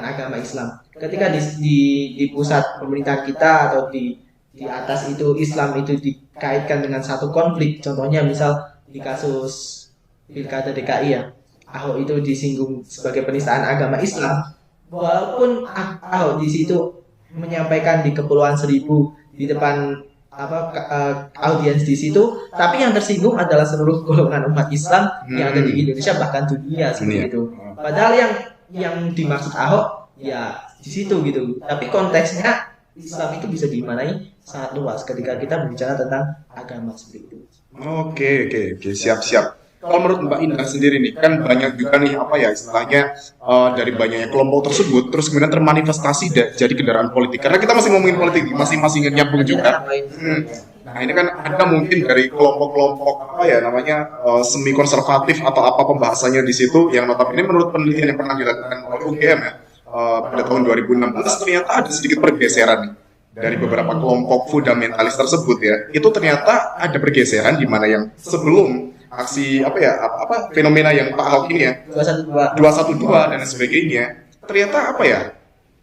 Speaker 2: agama Islam. Ketika di pusat pemerintahan kita atau di atas itu Islam itu dikaitkan dengan satu konflik. Contohnya misal di kasus Pilkada DKI ya, Ahok itu disinggung sebagai penistaan agama Islam, walaupun Ahok di situ menyampaikan di Kepulauan Seribu di depan audiens di situ, tapi yang tersinggung adalah seluruh golongan umat Islam yang ada di Indonesia bahkan dunia seperti itu. Padahal yang dimaksud Ahok ya di situ gitu, tapi konteksnya Islam itu bisa dimaknai sangat luas ketika kita berbicara tentang agama seperti itu.
Speaker 4: Oke, siap. Kalau menurut Mbak Indah sendiri nih, kan banyak juga nih istilahnya dari banyaknya kelompok tersebut, terus kemudian termanifestasi jadi kendaraan politik. Karena kita masih ngomongin politik, masih nyambung juga. Nah, ini kan ada mungkin dari kelompok-kelompok semi konservatif atau apa pembahasannya di situ, yang notabene menurut penelitian yang pernah dilakukan oleh UGM ya, pada tahun 2016 ternyata ada sedikit pergeseran nih dari beberapa kelompok fundamentalis tersebut ya. Itu ternyata ada pergeseran di mana yang sebelum aksi fenomena yang Pak Ahok ini ya 212 dan sebagainya, ternyata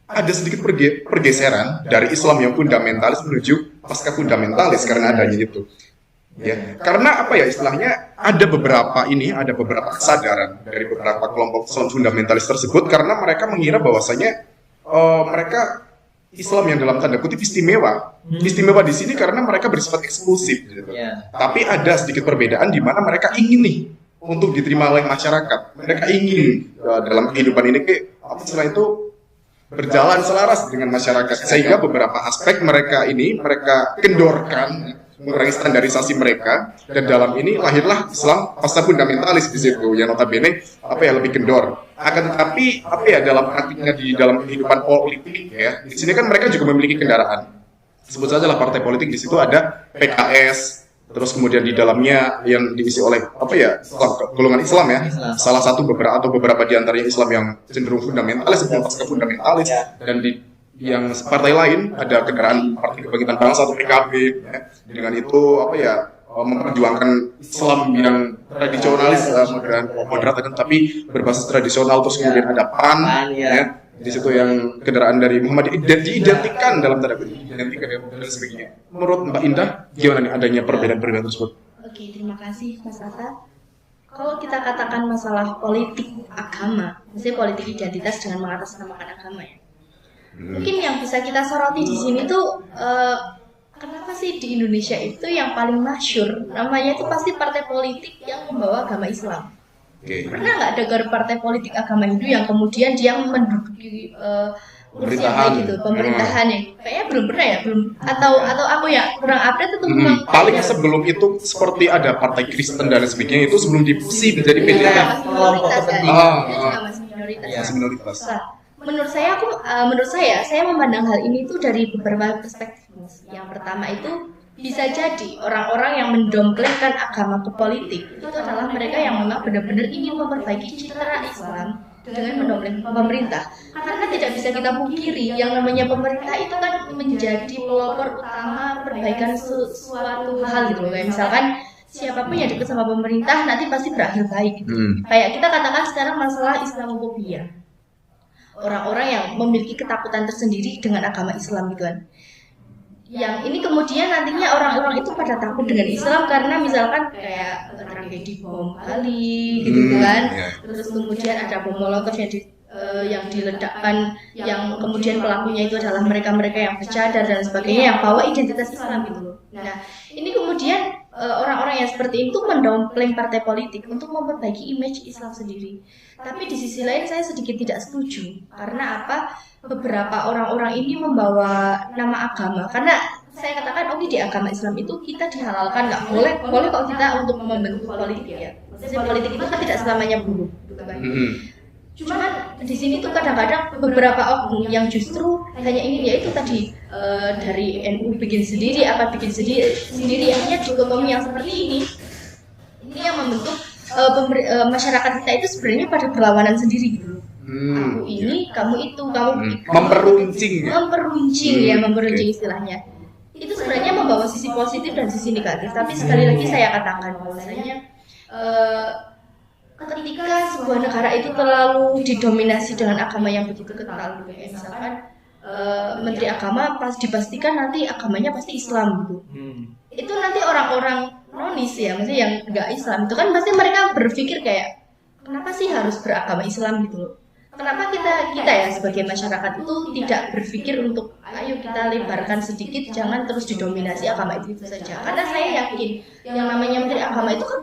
Speaker 4: ada sedikit pergeseran dari Islam yang fundamentalis menuju pasca fundamentalis karena adanya itu ya, karena istilahnya ada beberapa kesadaran dari beberapa kelompok Islam fundamentalis tersebut, karena mereka mengira bahwasanya mereka Islam yang dalam tanda kutip istimewa di sini karena mereka bersifat eksklusif gitu. Tapi ada sedikit perbedaan di mana mereka ingin nih untuk diterima oleh masyarakat. Mereka ingin dalam kehidupan ini itu berjalan selaras dengan masyarakat, sehingga beberapa aspek mereka kendorkan, mengurangi standarisasi mereka, dan dalam ini lahirlah Islam pasca fundamentalis di situ yang notabene lebih kendor. Akan tetapi dalam praktiknya di dalam kehidupan politik ya, di sini kan mereka juga memiliki kendaraan. Sebut saja lah partai politik, di situ ada PKS, terus kemudian di dalamnya yang diisi oleh golongan Islam ya. Salah satu beberapa di antaranya Islam yang cenderung fundamentalis atau pasca fundamentalis, dan di yang partai lain ada kendaraan Partai Kebangkitan Bangsa atau PKB ya. Dengan itu memperjuangkan Islam yang tradisionalis, moderat tapi berbasis tradisional, terus kemudian ada PAN ya. Di situ yang kendaraan dari Muhammadiyah diidentikan dalam tanda kutip dan sebagainya. Menurut Mbak Indah gimana nih adanya perbedaan-perbedaan tersebut?
Speaker 3: Oke, terima kasih Mas Atta. Kalau kita katakan masalah politik agama, maksudnya politik identitas dengan mengatasnamakan agama ya. Mungkin yang bisa kita soroti di sini tuh kenapa sih di Indonesia itu yang paling masyhur namanya itu pasti partai politik yang membawa agama Islam. Pernah nggak dengar partai politik agama Hindu yang kemudian dia menduduki kursi yang kayak gitu, pemerintahan yang kayaknya belum pernah ya, atau aku ya kurang update atau kurang.
Speaker 4: Paling sebelum itu seperti ada partai Kristen dan sebagainya, itu sebelum difusi menjadi PDIP.
Speaker 3: Minoritas kan, itu juga masih minoritas.
Speaker 4: Minoritas.
Speaker 3: Nah, menurut saya memandang hal ini tuh dari beberapa perspektif. Yang pertama itu bisa jadi orang-orang yang mendomplengkan agama ke politik itu adalah mereka yang memang benar-benar ingin memperbaiki citra Islam dengan mendompleng pemerintah. Karena tidak bisa kita pungkiri yang namanya pemerintah itu kan menjadi pelopor utama perbaikan suatu hal gitu loh. Kayak misalkan siapapun yang dekat sama pemerintah nanti pasti berakhir baik gitu. Kayak kita katakan sekarang masalah Islamophobia. Orang-orang yang memiliki ketakutan tersendiri dengan agama Islam gitu kan. Yang ini kemudian nantinya orang-orang itu pada takut dengan Islam karena misalkan kayak tragedi bom Bali gitu kan. Terus kemudian ada bom Molotov yang diledakkan yang kemudian pelakunya itu adalah mereka-mereka yang bercadar dan sebagainya yang bawa identitas Islam gitu loh. Nah, ini kemudian orang-orang yang seperti itu mendompleng partai politik untuk memperbaiki image Islam sendiri. Tapi di sisi lain saya sedikit tidak setuju. Karena apa? Beberapa orang-orang ini membawa nama agama. Karena saya katakan, oke, di agama Islam itu kita dihalalkan, nggak boleh kok kita untuk membentuk politik ya. Maksudnya politik itu kan tidak selamanya buruk, gitu kan. Cuman di sini tuh kadang-kadang beberapa oknum yang justru hanya ingin yaitu tadi dari NU bikin sendiri, sendiri hanya dikotomi yang seperti ini. Ini yang membentuk masyarakat kita itu sebenarnya pada berlawanan sendiri gitu. Aku ini, kamu itu, memperuncing istilahnya. Itu sebenarnya membawa sisi positif dan sisi negatif. Tapi sekali lagi saya katakan bahwasanya ketika sebuah negara itu terlalu didominasi dengan agama yang begitu kental, kayak misalkan Menteri Agama pas dipastikan nanti agamanya pasti Islam gitu. Itu nanti orang-orang nonis ya, maksudnya yang nggak Islam itu kan pasti mereka berpikir kayak kenapa sih harus beragama Islam gitu loh. Kenapa kita ya sebagai masyarakat itu tidak berpikir untuk ayo kita lebarkan sedikit, jangan terus didominasi agama itu saja. Karena saya yakin yang namanya Menteri Agama itu kan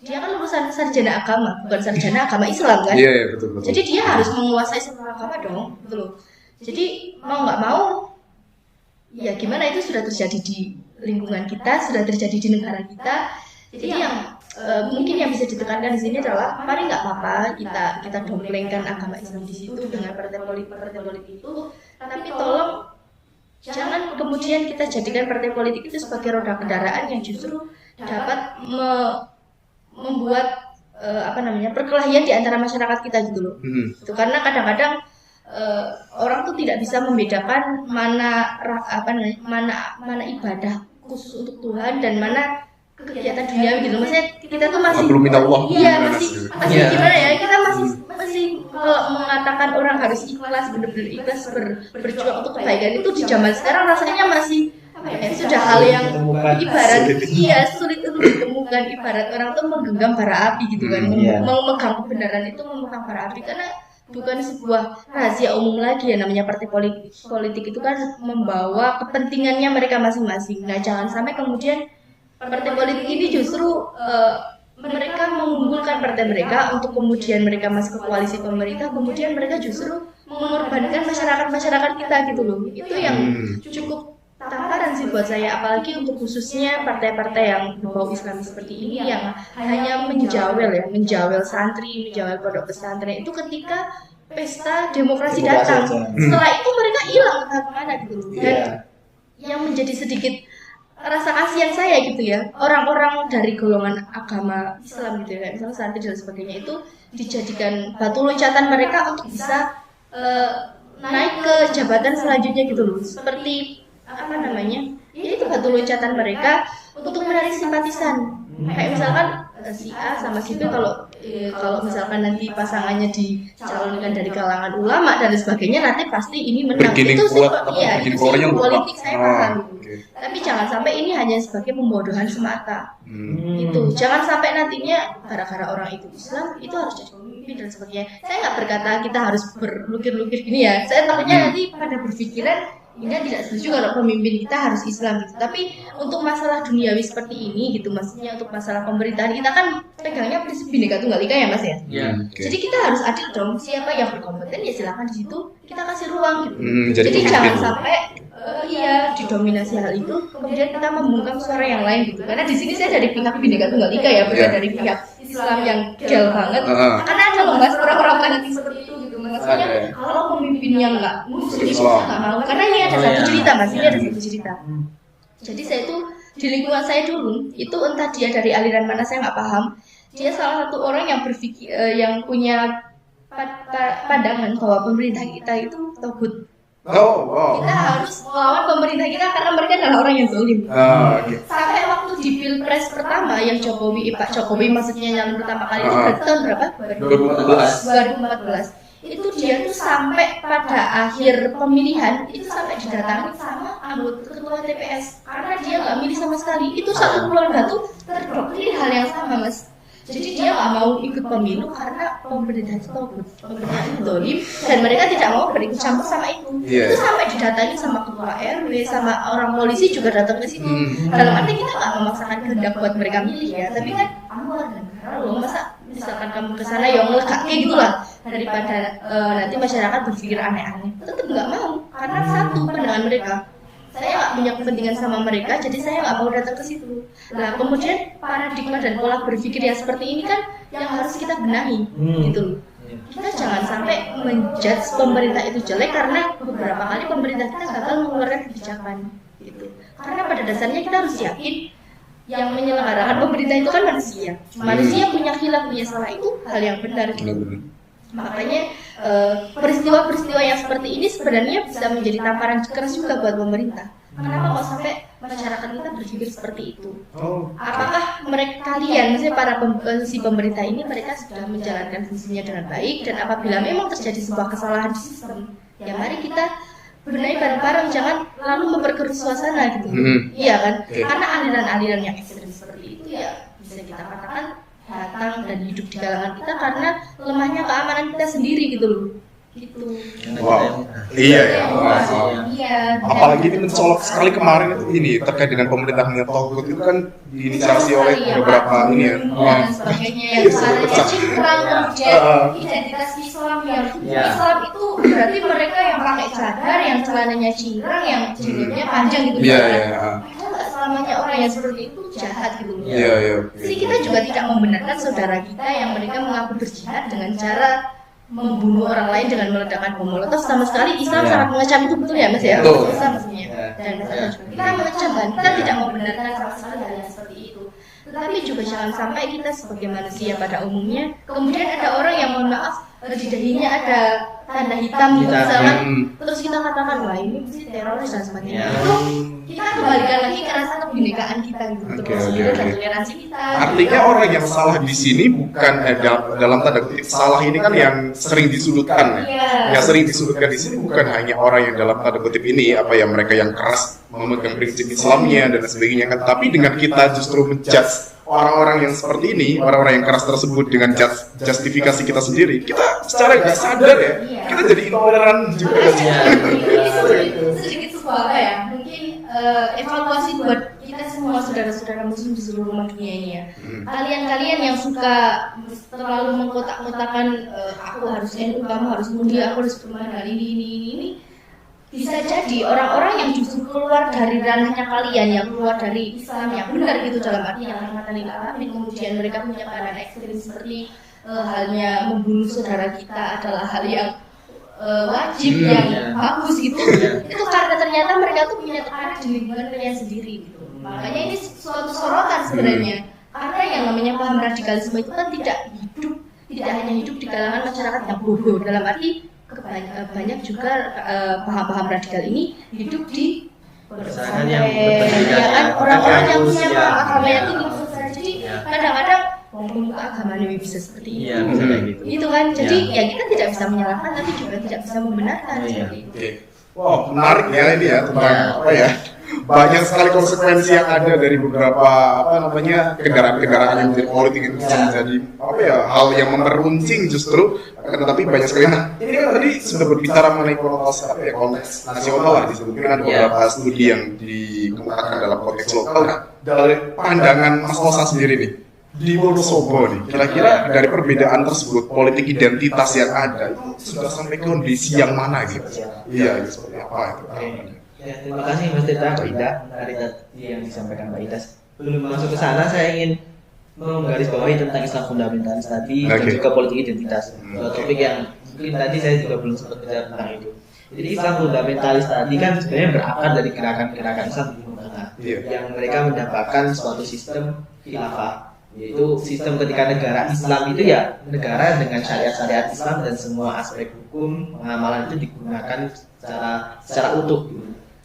Speaker 3: dia kan lulusan sarjana agama, bukan sarjana agama Islam kan?
Speaker 4: Iya, betul.
Speaker 3: Jadi dia harus menguasai semua agama dong, gitu loh. Jadi mau nggak mau, ya gimana itu sudah terjadi di lingkungan kita, sudah terjadi di negara kita. Jadi yang mungkin yang bisa ditekankan di sini adalah mari nggak apa-apa kita domplengkan agama Islam di situ dengan partai politik itu, tapi tolong jangan kemudian kita jadikan partai politik itu sebagai roda kendaraan yang justru dapat membuat perkelahian di antara masyarakat kita gitu loh. Itu karena kadang-kadang orang tuh tidak bisa membedakan mana ibadah khusus untuk Tuhan dan mana kegiatan dunia gitu. Maksudnya kita tuh masih gimana ya, kita masih kalau mengatakan orang harus ikhlas, benar-benar ikhlas berjuang untuk kebaikan itu di zaman sekarang rasanya masih sudah hal yang ibarat sulit untuk ditemukan. Ibarat orang tuh menggenggam bara api gitu kan. Memegang kebenaran itu memegang bara api karena bukan sebuah rahasia umum lagi ya, namanya partai politik itu kan membawa kepentingannya mereka masing-masing. Nah, jangan sampai kemudian partai politik ini justru mereka mengunggulkan partai mereka untuk kemudian mereka masuk ke koalisi pemerintah, kemudian mereka justru mengorbankan masyarakat kita gitu loh. Itu yang cukup tamparan sih buat saya, apalagi untuk khususnya partai-partai yang berbau Islam seperti ini yang hanya menjawel santri, menjawel pondok pesantren itu ketika pesta demokrasi datang. Setelah itu mereka hilang entah kemana gitu loh. Dan yang menjadi sedikit rasa kasihan saya gitu ya, orang-orang dari golongan agama Islam gitu ya, kayak misalnya santri dan sebagainya itu dijadikan batu loncatan mereka untuk bisa naik ke jabatan selanjutnya gitu loh. Seperti itu batu loncatan mereka untuk menarik simpatisan. Kayak misalkan si A sama si B kalau misalkan nanti pasangannya dicalonkan dari kalangan ulama dan sebagainya, nanti pasti ini menang. Itu sih politik saya paham. Tapi jangan sampai ini hanya sebagai pembodohan semata. Itu jangan sampai nantinya gara-gara orang itu Islam itu harus jadi pemimpin dan sebagainya. Saya nggak berkata kita harus berlukir-lukir gini ya. Saya takutnya nanti pada berpikiran Ina tidak setuju kalau pemimpin kita harus Islam gitu. Tapi untuk masalah duniawi seperti ini gitu, maksudnya untuk masalah pemerintahan kita kan pegangnya prinsip Bhinneka Tunggal Ika ya Mas ya. Jadi kita harus adil dong, siapa yang berkompeten ya silakan di situ kita kasih ruang gitu. Jadi jangan sampai didominasi hal itu kemudian kita membungkam suara yang lain gitu. Karena di sini saya dari pihak Bhinneka Tunggal Ika ya, bukan dari pihak Islam yang gel banget. Karena ada loh Mas orang-orang fanatik seperti itu gitu. Maksudnya kalau pemimpin yang nggak muslim, saya nggak mau. Karena ini ada satu cerita mas, ini ada satu cerita. Jadi saya itu di lingkungan saya dulu itu entah dia dari aliran mana saya nggak paham. Dia salah satu orang yang berpikir yang punya pandangan bahwa pemerintah kita itu togut. Kita harus melawan pemerintah kita karena mereka adalah orang yang zalim. Sampai waktu di pilpres pertama yang Pak Jokowi maksudnya yang pertama kali itu berarti tahun berapa? 2014. Itu dia tuh sampai pada akhir pemilihan itu sampai didatangi sama anggota ketua TPS karena dia nggak milih sama sekali. Itu satu keluarga tuh terdoktrin hal yang sama mas. Jadi dia nggak mau ikut pemilu karena pemerintah itu togut, pemerintah itu zalim dan mereka tidak mau berikut campur sama itu. Itu sampai didatangi sama ketua RW, sama orang polisi juga datang ke situ. Dalam arti kita nggak memaksakan kehendak buat mereka milih ya, tapi kan kamu warga negara loh, masa misalkan kamu ke sana yang melekat kayak gitulah daripada nanti masyarakat berpikir aneh-aneh. Tetap nggak mau karena satu pandangan mereka. Saya nggak punya kepentingan sama mereka, jadi saya nggak mau datang ke situ. Nah, kemudian paradigma dan pola berpikir yang seperti ini kan yang harus kita benahi, gitu. Kita jangan sampai menjudge pemerintah itu jelek karena beberapa kali pemerintah kita gagal mengeluarkan kebijakan, gitu. Karena pada dasarnya kita harus yakin yang menyelenggarakan pemerintah itu kan manusia. Manusia punya khilaf, punya salah, itu hal yang benar. Makanya peristiwa-peristiwa yang seperti ini sebenarnya bisa menjadi tamparan keras juga buat pemerintah. Kenapa kok sampai masyarakat kita berpikir seperti itu? Apakah kalian, misalnya para si pemerintah ini, mereka sudah menjalankan fungsinya dengan baik? Dan apabila memang terjadi sebuah kesalahan di sistem, ya mari kita benahi bareng-bareng, jangan lalu memperkeruh suasana gitu. Iya kan? Karena aliran-aliran yang ekstrem seperti itu ya bisa kita katakan datang dan hidup di kalangan kita karena lemahnya keamanan kita sendiri gitu loh. Gitu.
Speaker 4: Iya ya. Apalagi ini mencolok sekali kemarin itu ini terkait dengan pemerintahan yang togut itu kan diinisiasi oleh beberapa ini ya.
Speaker 3: Dan sebagainya yang celananya cingkrang, kemudian identitas Islam yang Islam itu berarti mereka yang pakai cadar, yang celananya cingkrang, yang jenggotnya panjang gitu. Padahal nggak selamanya orang yang seperti itu jahat gitu. Jadi kita juga tidak membenarkan saudara kita yang mereka mengaku berjihad dengan cara membunuh orang lain dengan meledakkan bom molotov. Sama sekali Islam sangat mengecam itu, betul ya mas ya? Islam maksudnya. Dan kita mengecam, kita tidak membenarkan sama sekali hal yang seperti itu. Tetapi juga jangan sampai kita sebagai manusia pada umumnya kemudian ada orang yang mohon maaf di dahinya ada tanda hitam gitu misalkan, terus kita katakan wah ini mesti teroris dan sebagainya. Itu kita kembalikan lagi ke rasa kebinekaan kita gitu, dan toleransi kita.
Speaker 4: Artinya orang yang salah di sini bukan dalam tanda kutip salah ini kan yang sering disudutkan ya. Yang sering disudutkan di sini bukan hanya orang yang dalam tanda kutip ini apa ya mereka yang keras memegang prinsip Islamnya dan sebagainya kan, tapi dengan kita justru menjudge orang-orang yang seperti ini, orang-orang yang keras tersebut dengan justifikasi kita sendiri, kita secara nggak sadar ya, kita jadi intoleran juga.
Speaker 3: Sedikit sebuah ya, mungkin evaluasi buat kita semua saudara-saudara muslim di seluruh dunia ini ya. Kalian-kalian yang suka terlalu mengkotak-kotakan aku harus NU, kamu harus mundi, aku harus bermanfaat ini. Bisa jadi orang-orang yang justru keluar dari ranahnya kalian, yang keluar dari Islam yang benar gitu dalam arti yang rahmatan lil alamin, kemudian mereka punya pandangan ekstrim seperti halnya membunuh saudara kita adalah hal yang wajib yang bagus gitu. Itu karena ternyata mereka tuh punya tekanan di lingkungan kalian sendiri gitu. Makanya ini suatu sorotan sebenarnya. Karena yang namanya paham radikalisme itu kan tidak hanya hidup di kalangan masyarakat yang bodoh, dalam arti banyak juga paham-paham radikal ini hidup di
Speaker 2: masyarakat yang
Speaker 3: orang-orang yang punya agama yang tinggi. Jadi kadang-kadang pemuka agama ini bisa seperti itu. Itu kan, jadi ya kita tidak bisa menyalahkan tapi juga tidak bisa membenarkan seperti itu.
Speaker 4: Wow, menarik ya ini ya tentang apa ya? Banyak sekali konsekuensi yang ada dari beberapa kendaraan-kendaraan yang menjadi politik itu bisa menjadi hal yang memeruncing justru, tetapi banyak sekali. Nah, ini kan tadi sudah berbicara mengenai konteks nasional lah disebutkan ada beberapa studi yang dikemukakan dalam konteks lokal. Nah, dari pandangan Mas Nosa sendiri nih di Wonosobo nih, kira-kira dari perbedaan tersebut politik identitas yang ada itu sudah sampai kondisi yang mana gitu? Iya, seperti apa itu?
Speaker 2: Ya, terima kasih Mas Tita, Mbak Ida, dari tadi yang disampaikan Mbak Ida. Belum masuk ke sana, saya ingin menggarisbawahi tentang Islam fundamentalis tadi dan
Speaker 4: Oke.
Speaker 2: juga politik identitas. Topik yang mungkin tadi saya juga belum sempat bicara tentang itu. Jadi Islam fundamentalis tadi kan sebenarnya berakar dari gerakan-gerakan Islam di Timur Tengah
Speaker 4: Iya.
Speaker 2: yang mereka mendapatkan suatu sistem khilafah, yaitu sistem ketika negara Islam itu ya negara dengan syariat-syariat Islam dan semua aspek hukum pengamalan itu digunakan secara utuh.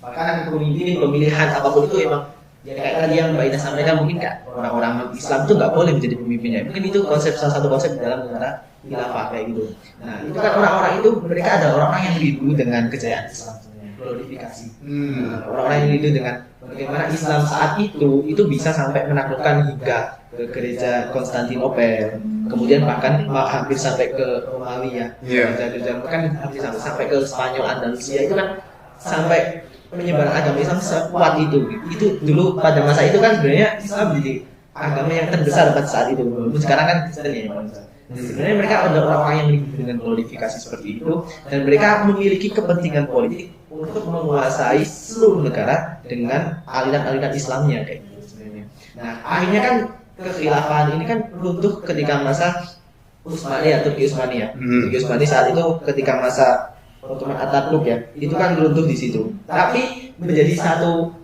Speaker 2: Bahkan pemilihan apapun itu emang ya kayak tadi yang Mbak Ina sampaikan, mungkin kan orang-orang Islam itu nggak boleh menjadi pemimpinnya. Mungkin itu salah satu konsep di dalam negara khilafah kayak gitu. Nah itu kan orang-orang itu mereka ada orang-orang yang rindu dengan kejayaan Islam sebenarnya, glorifikasi. Orang-orang yang rindu dengan bagaimana Islam saat itu bisa sampai menaklukkan hingga ke gereja Konstantinopel, kemudian bahkan hampir sampai ke Romawi ya, gereja-gereja bahkan hampir sampai ke Spanyol, Andalusia, itu kan sampai penyebaran agama Islam sekuat itu. Itu dulu pada masa itu kan sebenarnya Islam jadi agama yang terbesar pada saat itu. Sekarang kan Kristen ya yang paling besar. Sebenarnya mereka ada orang-orang yang rindu dengan glorifikasi seperti itu, dan mereka memiliki kepentingan politik untuk menguasai seluruh negara dengan aliran-aliran Islamnya kayak gitu sebenarnya. Nah akhirnya kan kekhilafahan ini kan runtuh ketika masa Utsmaniyah, Turki Utsmaniyah. Turki Utsmaniyah saat itu ketika masa Ottoman Atatürk ya, itu kan runtuh di situ. Tapi menjadi satu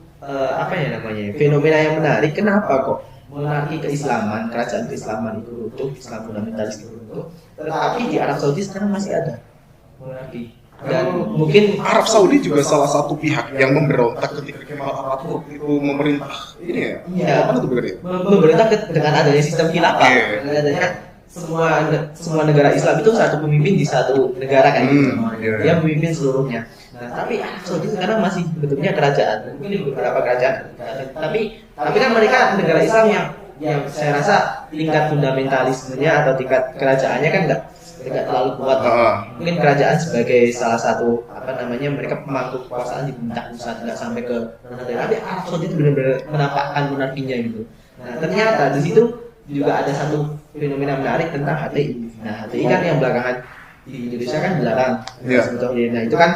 Speaker 2: fenomena yang menarik. Kenapa kok monarki keislaman, kerajaan keislaman itu runtuh, Islam fundamentalis itu runtuh, tetapi di Arab Saudi sekarang masih ada monarki. Dan mungkin
Speaker 4: Arab Saudi juga salah satu pihak yang memberontak ketika Kemal Atatürk itu memerintah ini ya.
Speaker 2: Iya.
Speaker 4: Mana tuh berarti?
Speaker 2: Memerintah dengan adanya sistem khilafah.
Speaker 4: Iya.
Speaker 2: Dengan adanya semua negara Islam itu satu pemimpin di satu negara kan gitu.
Speaker 4: Iya.
Speaker 2: Dia memimpin seluruhnya. Nah, tapi Arab Saudi sekarang masih bentuknya kerajaan. Mungkin di beberapa kerajaan. Tapi kan mereka negara Islam yang saya rasa tingkat fundamentalismenya atau tingkat kerajaannya kan tidak terlalu kuat. Mungkin kerajaan sebagai salah satu mereka pemangku kekuasaan di puncak pusat, nggak sampai ke mana. Tapi Arab Saudi itu benar-benar menampakkan monarkinya gitu. Nah ternyata di situ juga ada satu fenomena menarik tentang HTI. Nah HTI kan yang belakangan di Indonesia kan dilarang sebetulnya. Nah itu kan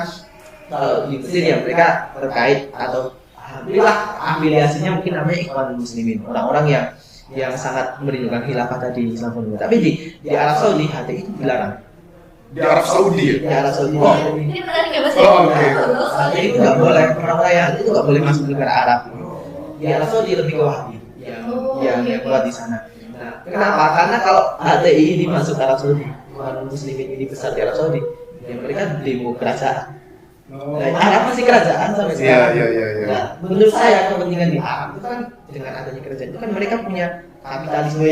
Speaker 2: kalau di Mesir ya mereka terkait atau alhamdulillah afiliasinya mungkin namanya Ikhwanul Muslimin, orang-orang yang sangat merindukan khilafah tadi Islam fundamental. Tapi di Arab Saudi HTI itu dilarang.
Speaker 4: Di Arab Saudi ya?
Speaker 2: Di Arab Saudi.
Speaker 3: Ini menarik ya Mas?
Speaker 4: Oke.
Speaker 2: HTI itu nggak boleh, orang-orang yang itu nggak boleh masuk negara Arab. Di Arab Saudi lebih ke Wahabi yang kuat di sana. Nah, kenapa? Karena kalau HTI ini masuk Arab Saudi, Ikhwanul Muslimin ini besar di Arab Saudi, ya mereka demo kerajaan. Nah, Arab masih kerajaan sampai sekarang.
Speaker 4: Iya.
Speaker 2: Nah, menurut saya kepentingan di Arab itu kan dengan adanya kerajaan itu kan mereka punya kapitalisme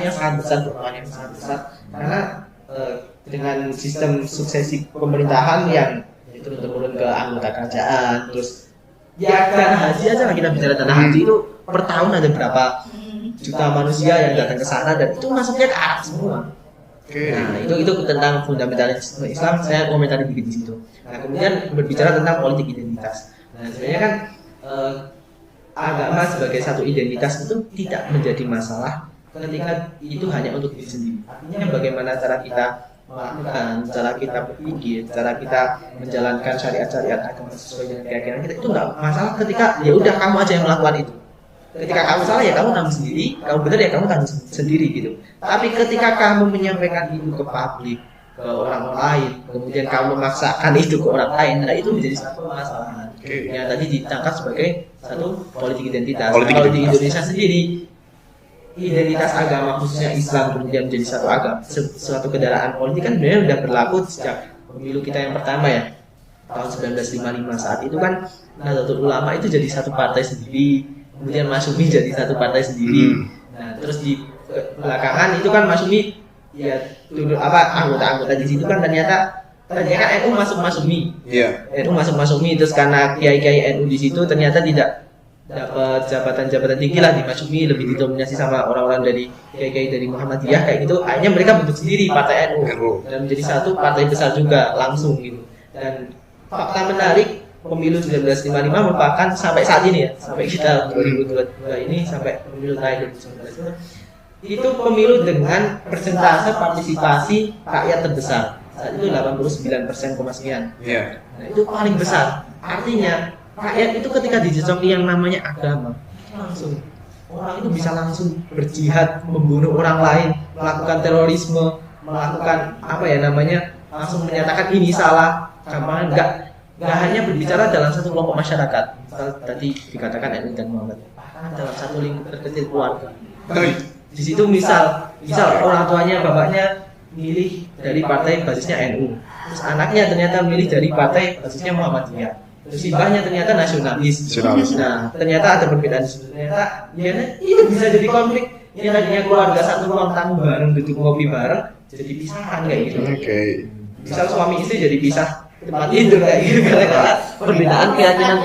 Speaker 2: yang sangat besar, perubahan yang sangat besar. Karena dengan sistem suksesi pemerintahan yang turun-temurun ke anggota kerajaan, terus ya dana haji aja lah, kita bicara dana haji itu per tahun ada berapa juta manusia yang datang ke sana dan itu masuknya ke Arab semua. Nah, itu tentang fundamentalisme Islam, saya komentari dikit di situ. Nah, kemudian berbicara tentang politik identitas. Nah, sebenarnya kan agama sebagai satu identitas itu tidak menjadi masalah ketika itu hanya untuk diri sendiri. Artinya bagaimana cara kita melakukan, cara kita berpikir, cara kita menjalankan syariat-syariat agama sesuai dengan keyakinan kita itu nggak masalah ketika ya udah kamu aja yang melakukan itu. Ketika kamu salah ya kamu tanggung sendiri, kamu benar ya kamu tanggung sendiri gitu. Tapi ketika kamu menyampaikan itu ke publik, ke orang lain, kemudian kamu memaksakan itu ke orang lain, nah itu menjadi satu masalah. Yang tadi ditangkap sebagai satu politik identitas. Kalau di Indonesia sendiri, identitas agama khususnya Islam kemudian menjadi satu agama, suatu kendaraan politik kan sebenarnya sudah berlaku sejak pemilu kita yang pertama ya, tahun 1955. Saat itu kan Nahdlatul Ulama itu jadi satu partai sendiri. Kemudian Masyumi jadi satu partai sendiri. Nah, terus di belakangan itu kan Masyumi ya anggota-anggota di situ kan ternyata NU masuk Masyumi.
Speaker 4: Iya.
Speaker 2: NU masuk Masyumi, terus karena kiai-kiai NU di situ ternyata tidak dapat jabatan-jabatan tinggi lah di Masyumi, lebih didominasi sama orang-orang dari kiai-kiai dari Muhammadiyah kayak gitu. Akhirnya mereka bentuk sendiri partai NU dan menjadi satu partai besar juga langsung gitu. Dan fakta menarik, pemilu 1955 merupakan sampai saat ini ya, sampai kita 2022 ini sampai pemilu terakhir 2019 itu pemilu dengan persentase partisipasi rakyat terbesar. Saat itu 89%, sekian. Nah, itu paling besar. Artinya rakyat itu ketika dijocoki yang namanya agama langsung orang itu bisa langsung berjihad, membunuh orang lain, melakukan terorisme, melakukan langsung menyatakan ini salah. Gampang nggak hanya berbicara dalam satu kelompok masyarakat, misal tadi dikatakan NU dan Muhammad, bahkan dalam satu lingkup terkecil keluarga. Di situ misal orang tuanya, bapaknya milih dari partai basisnya NU, terus anaknya ternyata milih dari partai basisnya Muhammadiyah, terus ibahnya ternyata nasionalis. Nah, ternyata ada perbedaan di situ. Ternyata itu bisa jadi konflik. Yang tadinya keluarga satu ruang tamu bareng, duduk ngopi bareng, jadi pisahan kayak gitu. Misal suami istri jadi pisah tempat tidur kayak gitu, karena perbedaan keyakinan.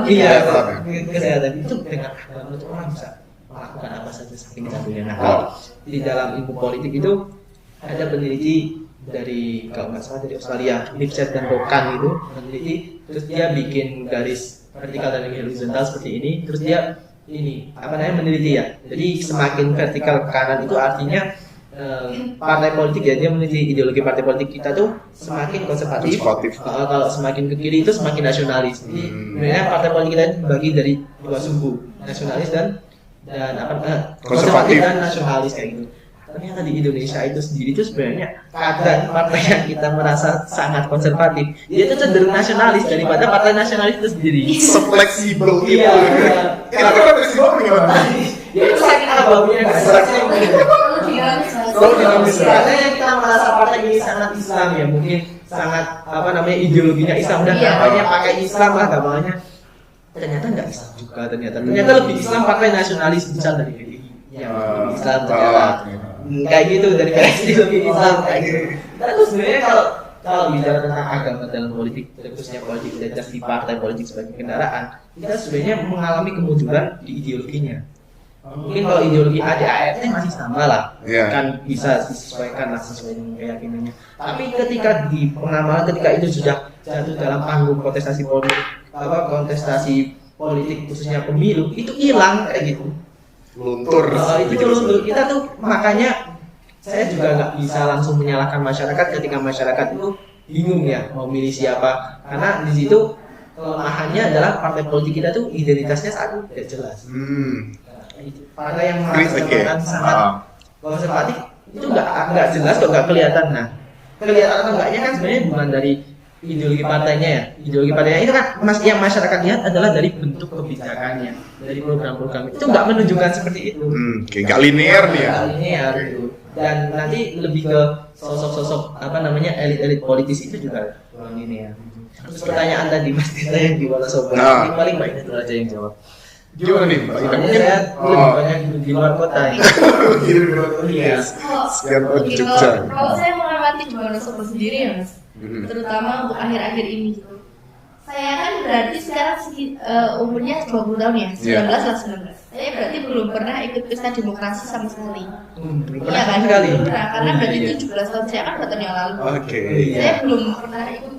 Speaker 2: Iya, kesehatan itu dengan agama itu orang bisa melakukan apa saja saking satunya. Nah, kalau di dalam ilmu politik itu ada peneliti dari kalau nggak salah dari Australia, Lipset dan Rokan itu meneliti, terus dia bikin garis vertikal dan horizontal seperti ini, terus dia meneliti ya. Jadi semakin vertikal ke kanan itu artinya partai politik ya, dia meneliti ideologi partai politik kita tuh semakin konservatif. Kalau semakin ke kiri itu semakin nasionalis. Jadi sebenarnya partai politik kita dibagi dari dua sumbu, nasionalis dan konservatif dan nasionalis kayak gitu. Ternyata di Indonesia itu sendiri itu sebenarnya kadang partai yang kita merasa sangat konservatif, dia itu cenderung nasionalis daripada partai nasionalis itu sendiri.
Speaker 4: Fleksibel itu.
Speaker 2: Iya.
Speaker 4: Kenapa fleksibel gimana?
Speaker 2: Ya itu saking abamunya nggak Karena yang kita merasa partai ini sangat Islam ya, mungkin sangat ideologinya Islam dan namanya pakai Islam agamanya. Ternyata nggak Islam juga, ternyata lebih Islam partai nasionalis misal dari PDI. Ya, Islam ternyata kayak gitu, dari PSI lebih Islam kayak gitu. Terus sebenarnya kalau bicara tentang agama dalam politik, khususnya politik identitas di partai politik sebagai kendaraan, kita sebenarnya mengalami kemunduran di ideologinya. Mungkin kalau ideologi ADART masih sama lah, kan bisa disesuaikan lah sesuai dengan keyakinannya. Tapi ketika di pengamalan, ketika itu sudah jatuh dalam panggung kontestasi politik khususnya pemilu, itu hilang kayak gitu.
Speaker 4: Luntur.
Speaker 2: Itu luntur. Kita tuh makanya saya juga nggak bisa langsung menyalahkan masyarakat ketika masyarakat itu bingung ya mau milih siapa, karena di situ kelemahannya adalah partai politik kita tuh identitasnya satu tidak jelas. Partai yang mengatakan sangat konservatif itu nggak jelas kok, nggak kelihatan. Nah, kelihatan atau enggaknya kan sebenarnya bukan dari ideologi partainya ya. Ideologi partainya itu kan yang masyarakat lihat adalah dari bentuk kebijakannya, dari program-program itu nggak menunjukkan seperti itu.
Speaker 4: Nggak linear nih ya.
Speaker 2: Nggak linear gitu. Dan nanti lebih ke sosok-sosok elit-elit politis itu juga kurang linear. Terus pertanyaan tadi Mas Tita yang di Wonosobo, ini paling banyak itu aja yang jawab.
Speaker 4: Gimana nih Pak?
Speaker 2: Mungkin saya lebih banyak di luar kota ya. Iya.
Speaker 3: Kalau saya mengamati di Wonosobo sendiri ya Mas, terutama untuk akhir-akhir ini gitu. Saya kan berarti sekarang umurnya 20 tahun ya, 19 lah 19. Saya berarti belum pernah ikut pesta demokrasi sama sekali. Iya kan? Belum pernah, karena berarti 17 tahun saya kan 2 tahun yang lalu. Saya belum pernah ikut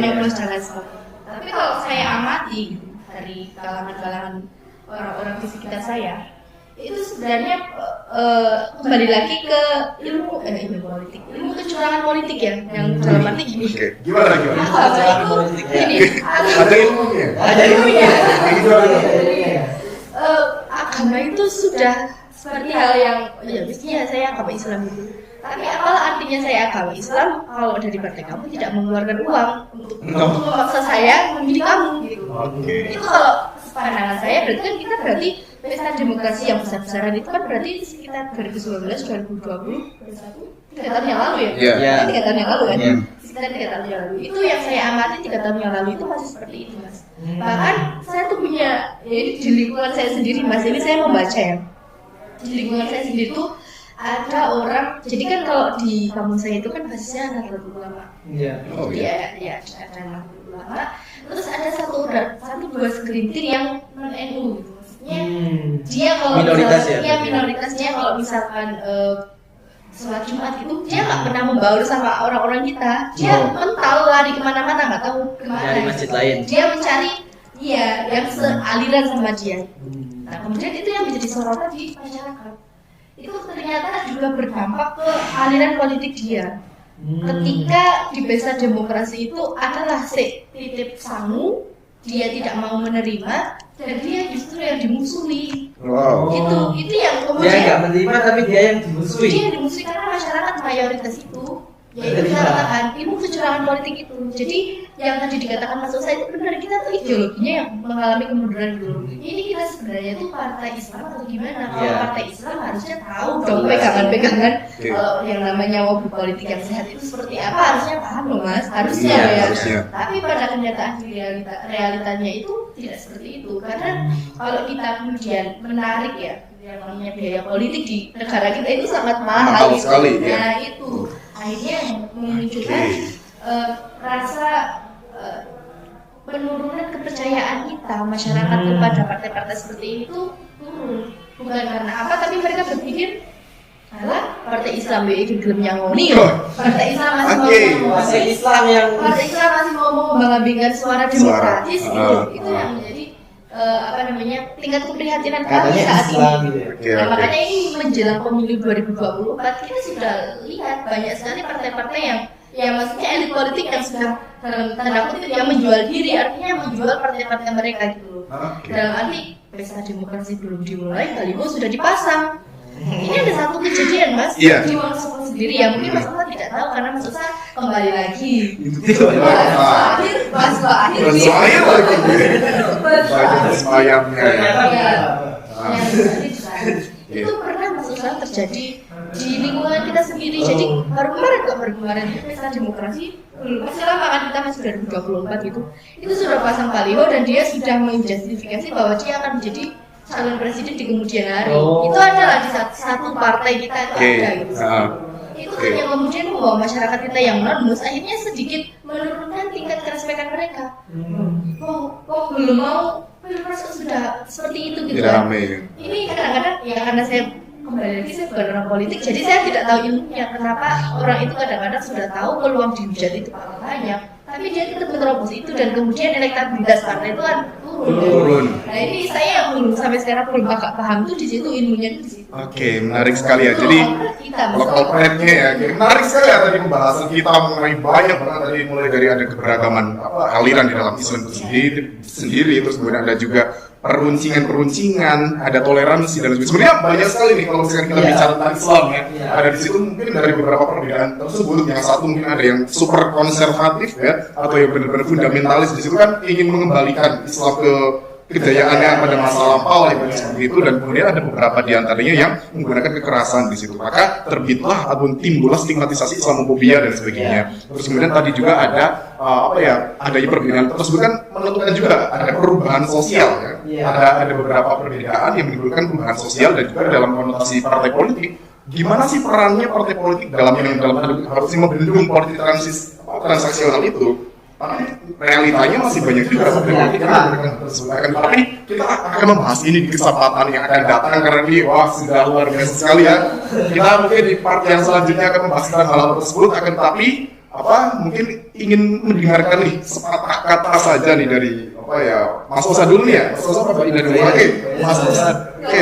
Speaker 3: nyoblos dan lain sebagainya. Tapi kalau saya amati gitu, dari kalangan-kalangan orang-orang di sekitar saya, itu sebenarnya kembali lagi ke ilmu politik, ilmu kecurangan politik ya, yang dalam arti gini.
Speaker 4: Gimana?
Speaker 3: Ada ilmunya. Agama itu sudah seperti hal yang mestinya saya agama Islam itu. Tapi apalah artinya saya agama Islam kalau dari partai kamu tidak mengeluarkan uang untuk memaksa saya memilih kamu gitu. Itu kalau pandangan saya berarti pesta demokrasi yang besar-besaran itu kan berarti sekitar 2019, 2020, 3 tahun yang lalu ya? 3 tahun yang lalu kan? Sekitar 3 tahun yang lalu. Itu yang saya amati 3 tahun yang lalu itu masih seperti itu Mas. Bahkan saya tuh punya, di lingkungan saya sendiri Mas, ini saya membaca ya. Di lingkungan saya sendiri tuh ada orang, jadi kan kalau di kampung saya itu kan basisnya Nahdlatul Ulama. Jadi ada Nahdlatul Ulama. Terus ada dua segelintir yang non NU gitu. Maksudnya dia kalau minoritasnya kalau misalkan sholat Jumat itu dia nggak pernah membaur sama orang-orang kita. Dia mental lari kemana-mana, nggak tahu kemana.
Speaker 2: Dari masjid lain.
Speaker 3: Dia mencari yang sealiran sama dia. Nah kemudian itu yang menjadi sorotan di masyarakat. Itu ternyata juga berdampak ke aliran politik dia. Ketika di pesta demokrasi itu adalah titip sangu, dia tidak mau menerima dan dia justru justru yang dimusuhi.
Speaker 4: Wow.
Speaker 3: Itu yang
Speaker 2: Dia
Speaker 3: kemudian
Speaker 2: nggak menerima tapi dia yang dimusuhi.
Speaker 3: dia yang dimusuhi karena masyarakat mayoritas itu yaitu
Speaker 2: Menerima.
Speaker 3: kita katakan ilmu kecurangan politik itu. Jadi yang tadi dikatakan Mas Usa itu benar, kita tuh ideologinya yang mengalami kemunduran ideologi. Ini kita sebenarnya tuh partai Islam atau gimana? Kalau
Speaker 2: Iya.
Speaker 3: partai Islam harusnya tahu dong pegangan-pegangan
Speaker 4: Oke.
Speaker 3: kalau yang namanya wabah politik yang sehat itu seperti apa, harusnya paham loh Mas, harusnya
Speaker 2: Iya,
Speaker 3: ya.
Speaker 4: harusnya.
Speaker 3: Tapi pada kenyataan di realitanya itu tidak seperti itu. Karena kalau kita kemudian menarik ya yang namanya biaya politik di negara kita itu sangat
Speaker 4: Mahal
Speaker 3: mahal gitu.
Speaker 4: sekali, ya.
Speaker 3: Nah itu akhirnya memunculkan rasa penurunan kepercayaan kita masyarakat kepada partai-partai seperti ini tuh turun. Bukan karena apa, tapi mereka berpikir alah partai Islam itu gelem nyangoni ya. Partai Islam masih
Speaker 4: Oke.
Speaker 3: mau
Speaker 2: Masih Islam yang
Speaker 3: partai Islam masih mau mengambingkan suara demokratis
Speaker 4: Suara.
Speaker 3: itu yang menjadi tingkat keprihatinan kami
Speaker 2: katanya
Speaker 3: saat
Speaker 2: Islam
Speaker 3: ini.
Speaker 2: gitu ya.
Speaker 4: Oke,
Speaker 3: Nah,
Speaker 4: oke.
Speaker 3: makanya ini menjelang pemilu 2024 kita sudah lihat banyak sekali partai-partai yang maksudnya elit politik yang sudah dalam tanda kutip yang menjual diri, artinya menjual partai-partai mereka gitu.
Speaker 4: Oke.
Speaker 3: Dalam arti pesta demokrasi belum dimulai, baliho sudah dipasang. Ini ada satu kejadian Mas
Speaker 4: Iya.
Speaker 3: di Wonosobo sendiri ya, mungkin Mas Usa tidak tahu karena Mas Usa kembali lagi. Mas akhir
Speaker 4: Bersuaya lagi. Banyak semayamnya ya.
Speaker 2: Ternyata
Speaker 3: Iya.
Speaker 4: Ah.
Speaker 3: Yang tadi di sana. Itu pernah Mas Usa terjadi di lingkungan kita sendiri. Jadi baru kemarin itu pesta demokrasi masih lama kan, kita masih 2024 gitu. Itu sudah pasang baliho dan dia sudah menjustifikasi bahwa dia akan menjadi calon presiden di kemudian hari. Itu adalah di satu partai kita itu
Speaker 4: Oke.
Speaker 3: ada gitu. Itu kan yang kemudian membawa masyarakat kita yang non-mus akhirnya sedikit menurunkan tingkat kerespekan mereka. Oh belum mau pilpres sudah seperti itu gitu
Speaker 4: Tidak
Speaker 3: kan.
Speaker 4: rame ya.
Speaker 3: Ini kadang-kadang ya karena saya kembali lagi saya bukan orang politik, jadi saya tidak tahu ilmunya kenapa orang itu kadang-kadang sudah tahu peluang dihujat itu bakal banyak, tapi dia tetap menerobos itu dan kemudian elektabilitas partai itu kan turun. Nah ini saya yang belum sampai sekarang belum agak paham tuh di situ ilmunya tuh di situ.
Speaker 4: Oke, menarik sekali ya.
Speaker 3: Itu
Speaker 4: Jadi
Speaker 3: kita
Speaker 4: lokal pride-nya ya, menarik sekali ya tadi pembahasan kita mengenai banyak banget tadi, mulai dari ada keberagaman aliran di dalam Islam itu sendiri, terus kemudian ada juga peruncingan, ada toleransi dan sebagainya. Sebenarnya banyak sekali nih kalau misalkan kita
Speaker 2: Iya.
Speaker 4: bicara tentang Islam ya.
Speaker 2: Iya.
Speaker 4: Ada di situ mungkin dari beberapa perbedaan tersebut, yang satu mungkin ada yang super konservatif ya, atau yang benar-benar fundamentalis. Di situ kan ingin mengembalikan Islam ke kejayaannya pada masa lampau ya, seperti itu, dan kemudian ada beberapa di antaranya yang menggunakan kekerasan di situ. Maka terbitlah ataupun timbullah stigmatisasi Islamofobia dan sebagainya. Terus kemudian tadi juga ada adanya perbedaan tersebut kan menentukan juga ada perubahan sosial ya.
Speaker 2: Iya.
Speaker 4: Ada beberapa perbedaan yang menimbulkan perubahan sosial dan juga dalam konotasi partai politik. Gimana sih perannya partai politik dalam harusnya membendung politik transaksional itu? Tapi realitanya masih banyak juga sebenarnya kita memberikan tersebut. Tapi kita akan membahas ini di kesempatan yang akan datang karena ini sudah luar biasa sekali ya. Kita mungkin di part yang selanjutnya akan membahas tentang hal tersebut, akan tapi mungkin ingin mendengarkan nih sepatah kata saja nih dari Mas Osa dulu nih ya. Mas Osa apa ini dulu? Oke, Mas Osa. Oke.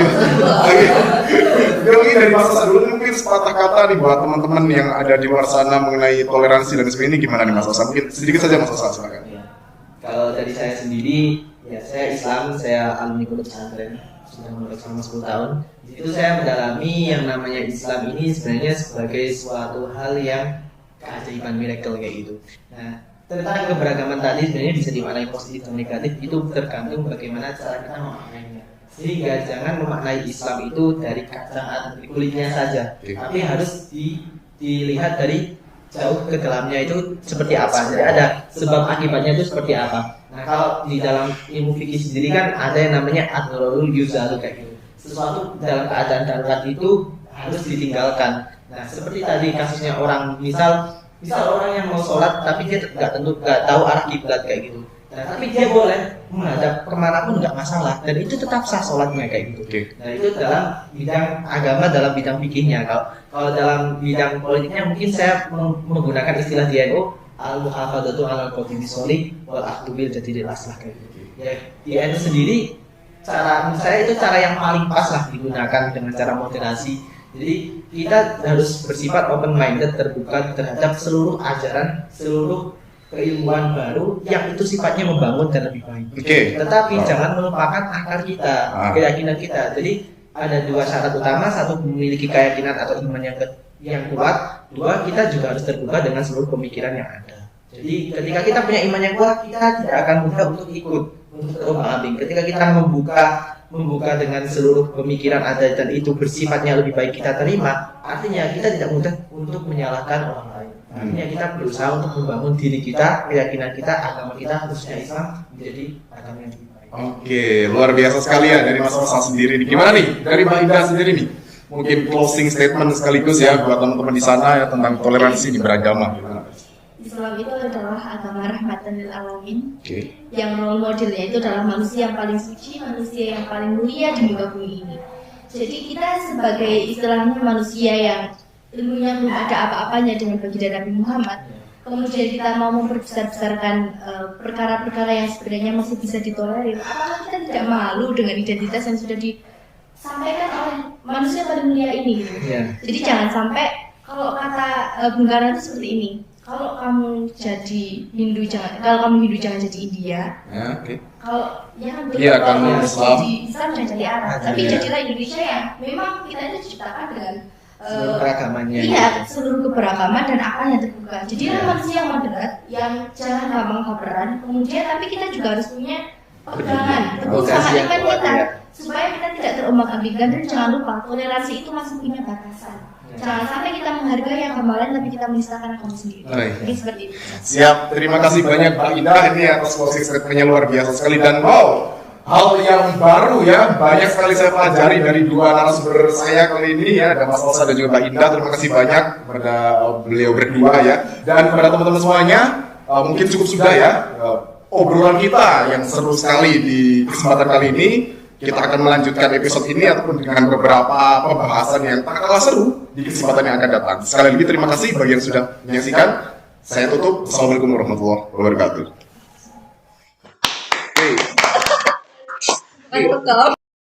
Speaker 4: Mungkin dari Mas Osa dulu mungkin sepatah kata nih buat teman-teman yang ada di luar sana mengenai toleransi dan sebagainya, gimana nih Mas Osa? Mungkin sedikit saja Mas Osa, silakan.
Speaker 2: Ya. Kalau dari saya sendiri, ya saya Islam, saya alumni pondok pesantren, sudah mondok selama 10 tahun. Di situ saya mendalami yang namanya Islam ini sebenarnya sebagai suatu hal yang keajaiban miracle kayak gitu. Nah, tentang keberagaman tadi sebenarnya bisa dimaknai positif dan negatif, itu tergantung bagaimana cara kita memaknainya. Sehingga jangan memaknai Islam itu dari kacang atau dari kulitnya saja, tapi harus dilihat dari jauh ke dalamnya itu seperti apa. Jadi ada sebab akibatnya itu seperti apa. Nah, kalau di dalam ilmu fikih sendiri kan ada yang namanya ad-darurul yuzalu kayak gitu. Sesuatu dalam keadaan darurat itu harus ditinggalkan. Nah, seperti tadi kasusnya orang misal orang yang mau sholat tapi dia nggak tahu arah kiblat kayak gitu. Nah, tapi dia boleh menghadap kemanapun nggak masalah dan itu tetap sah sholatnya kayak gitu. Nah, itu dalam bidang agama, dalam bidang fikihnya. Kalau dalam bidang politiknya mungkin saya menggunakan istilah di NU al-muhafadzatu 'alal qawli bisolih wal akhdhu bil jadidil aslah kayak gitu. Ya, di NU sendiri menurut saya itu cara yang paling pas lah digunakan dengan cara moderasi. Jadi kita harus bersifat open minded, terbuka terhadap seluruh ajaran, seluruh keilmuan baru yang itu sifatnya membangun dan lebih baik.
Speaker 4: Oke.
Speaker 2: Tetapi jangan melupakan akar kita, keyakinan kita. Jadi ada dua syarat utama: satu, memiliki keyakinan atau iman yang kuat; dua, kita juga harus terbuka dengan seluruh pemikiran yang ada. Jadi ketika kita punya iman yang kuat, kita tidak akan mudah untuk ikut, untuk terombang-ambing. Ketika kita membuka dengan seluruh pemikiran ada dan itu bersifatnya lebih baik kita terima, artinya kita tidak mudah untuk menyalahkan orang lain. Artinya kita berusaha untuk membangun diri kita, keyakinan kita, agama kita, khususnya Islam, menjadi agama yang lebih baik.
Speaker 4: Oke, luar biasa sekali ya dari Mas Rosa sendiri. Gimana nih dari Mbak Indah sendiri nih? Mungkin closing statement sekaligus ya buat teman-teman di sana ya tentang toleransi di beragama.
Speaker 3: Islam itu adalah agama rahmatan lil alamin.
Speaker 4: Oke.
Speaker 3: Yang role modelnya itu adalah manusia yang paling suci, manusia yang paling mulia di muka bumi ini. Jadi kita sebagai istilahnya manusia yang ilmunya belum ada apa-apanya dengan baginda Nabi Muhammad, kemudian kita mau memperbesar-besarkan perkara-perkara yang sebenarnya masih bisa ditolerir, apakah kita tidak malu dengan identitas yang sudah disampaikan oleh manusia paling mulia ini gitu. Jadi jangan sampai, kalau kata Bung Karno itu seperti ini, kalau kamu jadi Hindu jangan jadi India.
Speaker 4: Ya, oke.
Speaker 3: Kalau
Speaker 4: kamu Islam.
Speaker 3: jadi Islam jangan jadi Arab. Tapi jadilah Indonesia yang memang kita ini diciptakan dengan
Speaker 2: seluruh keragamannya.
Speaker 3: Iya, seluruh keberagaman dan akal yang terbuka. Jadilah manusia yang moderat, yang jangan gampang baperan. Kemudian tapi kita juga harus punya pegangan teguh sama iman kita, supaya kita tidak terombang-ambingkan. Dan jangan lupa, toleransi itu masih punya batasan. Jangan sampai kita menghargai agama lain tapi kita menistakan agama sendiri. Jadi seperti itu.
Speaker 4: Siap, terima kasih banyak Mbak Indah ini atas closing statement-nya luar biasa sekali. Dan hal yang baru ya, banyak sekali saya pelajari dari dua narasumber saya kali ini ya, ada Mas Rosa dan juga Mbak Indah. Terima kasih banyak kepada beliau berdua ya. Dan kepada teman-teman semuanya, mungkin cukup sudah ya obrolan kita yang seru sekali di kesempatan kali ini. Kita akan melanjutkan episode ini ataupun dengan beberapa pembahasan yang tak kalah seru di kesempatan yang akan datang. Sekali lagi terima kasih bagi yang sudah menyaksikan. Saya tutup. Assalamualaikum warahmatullahi wabarakatuh.
Speaker 3: Mantap.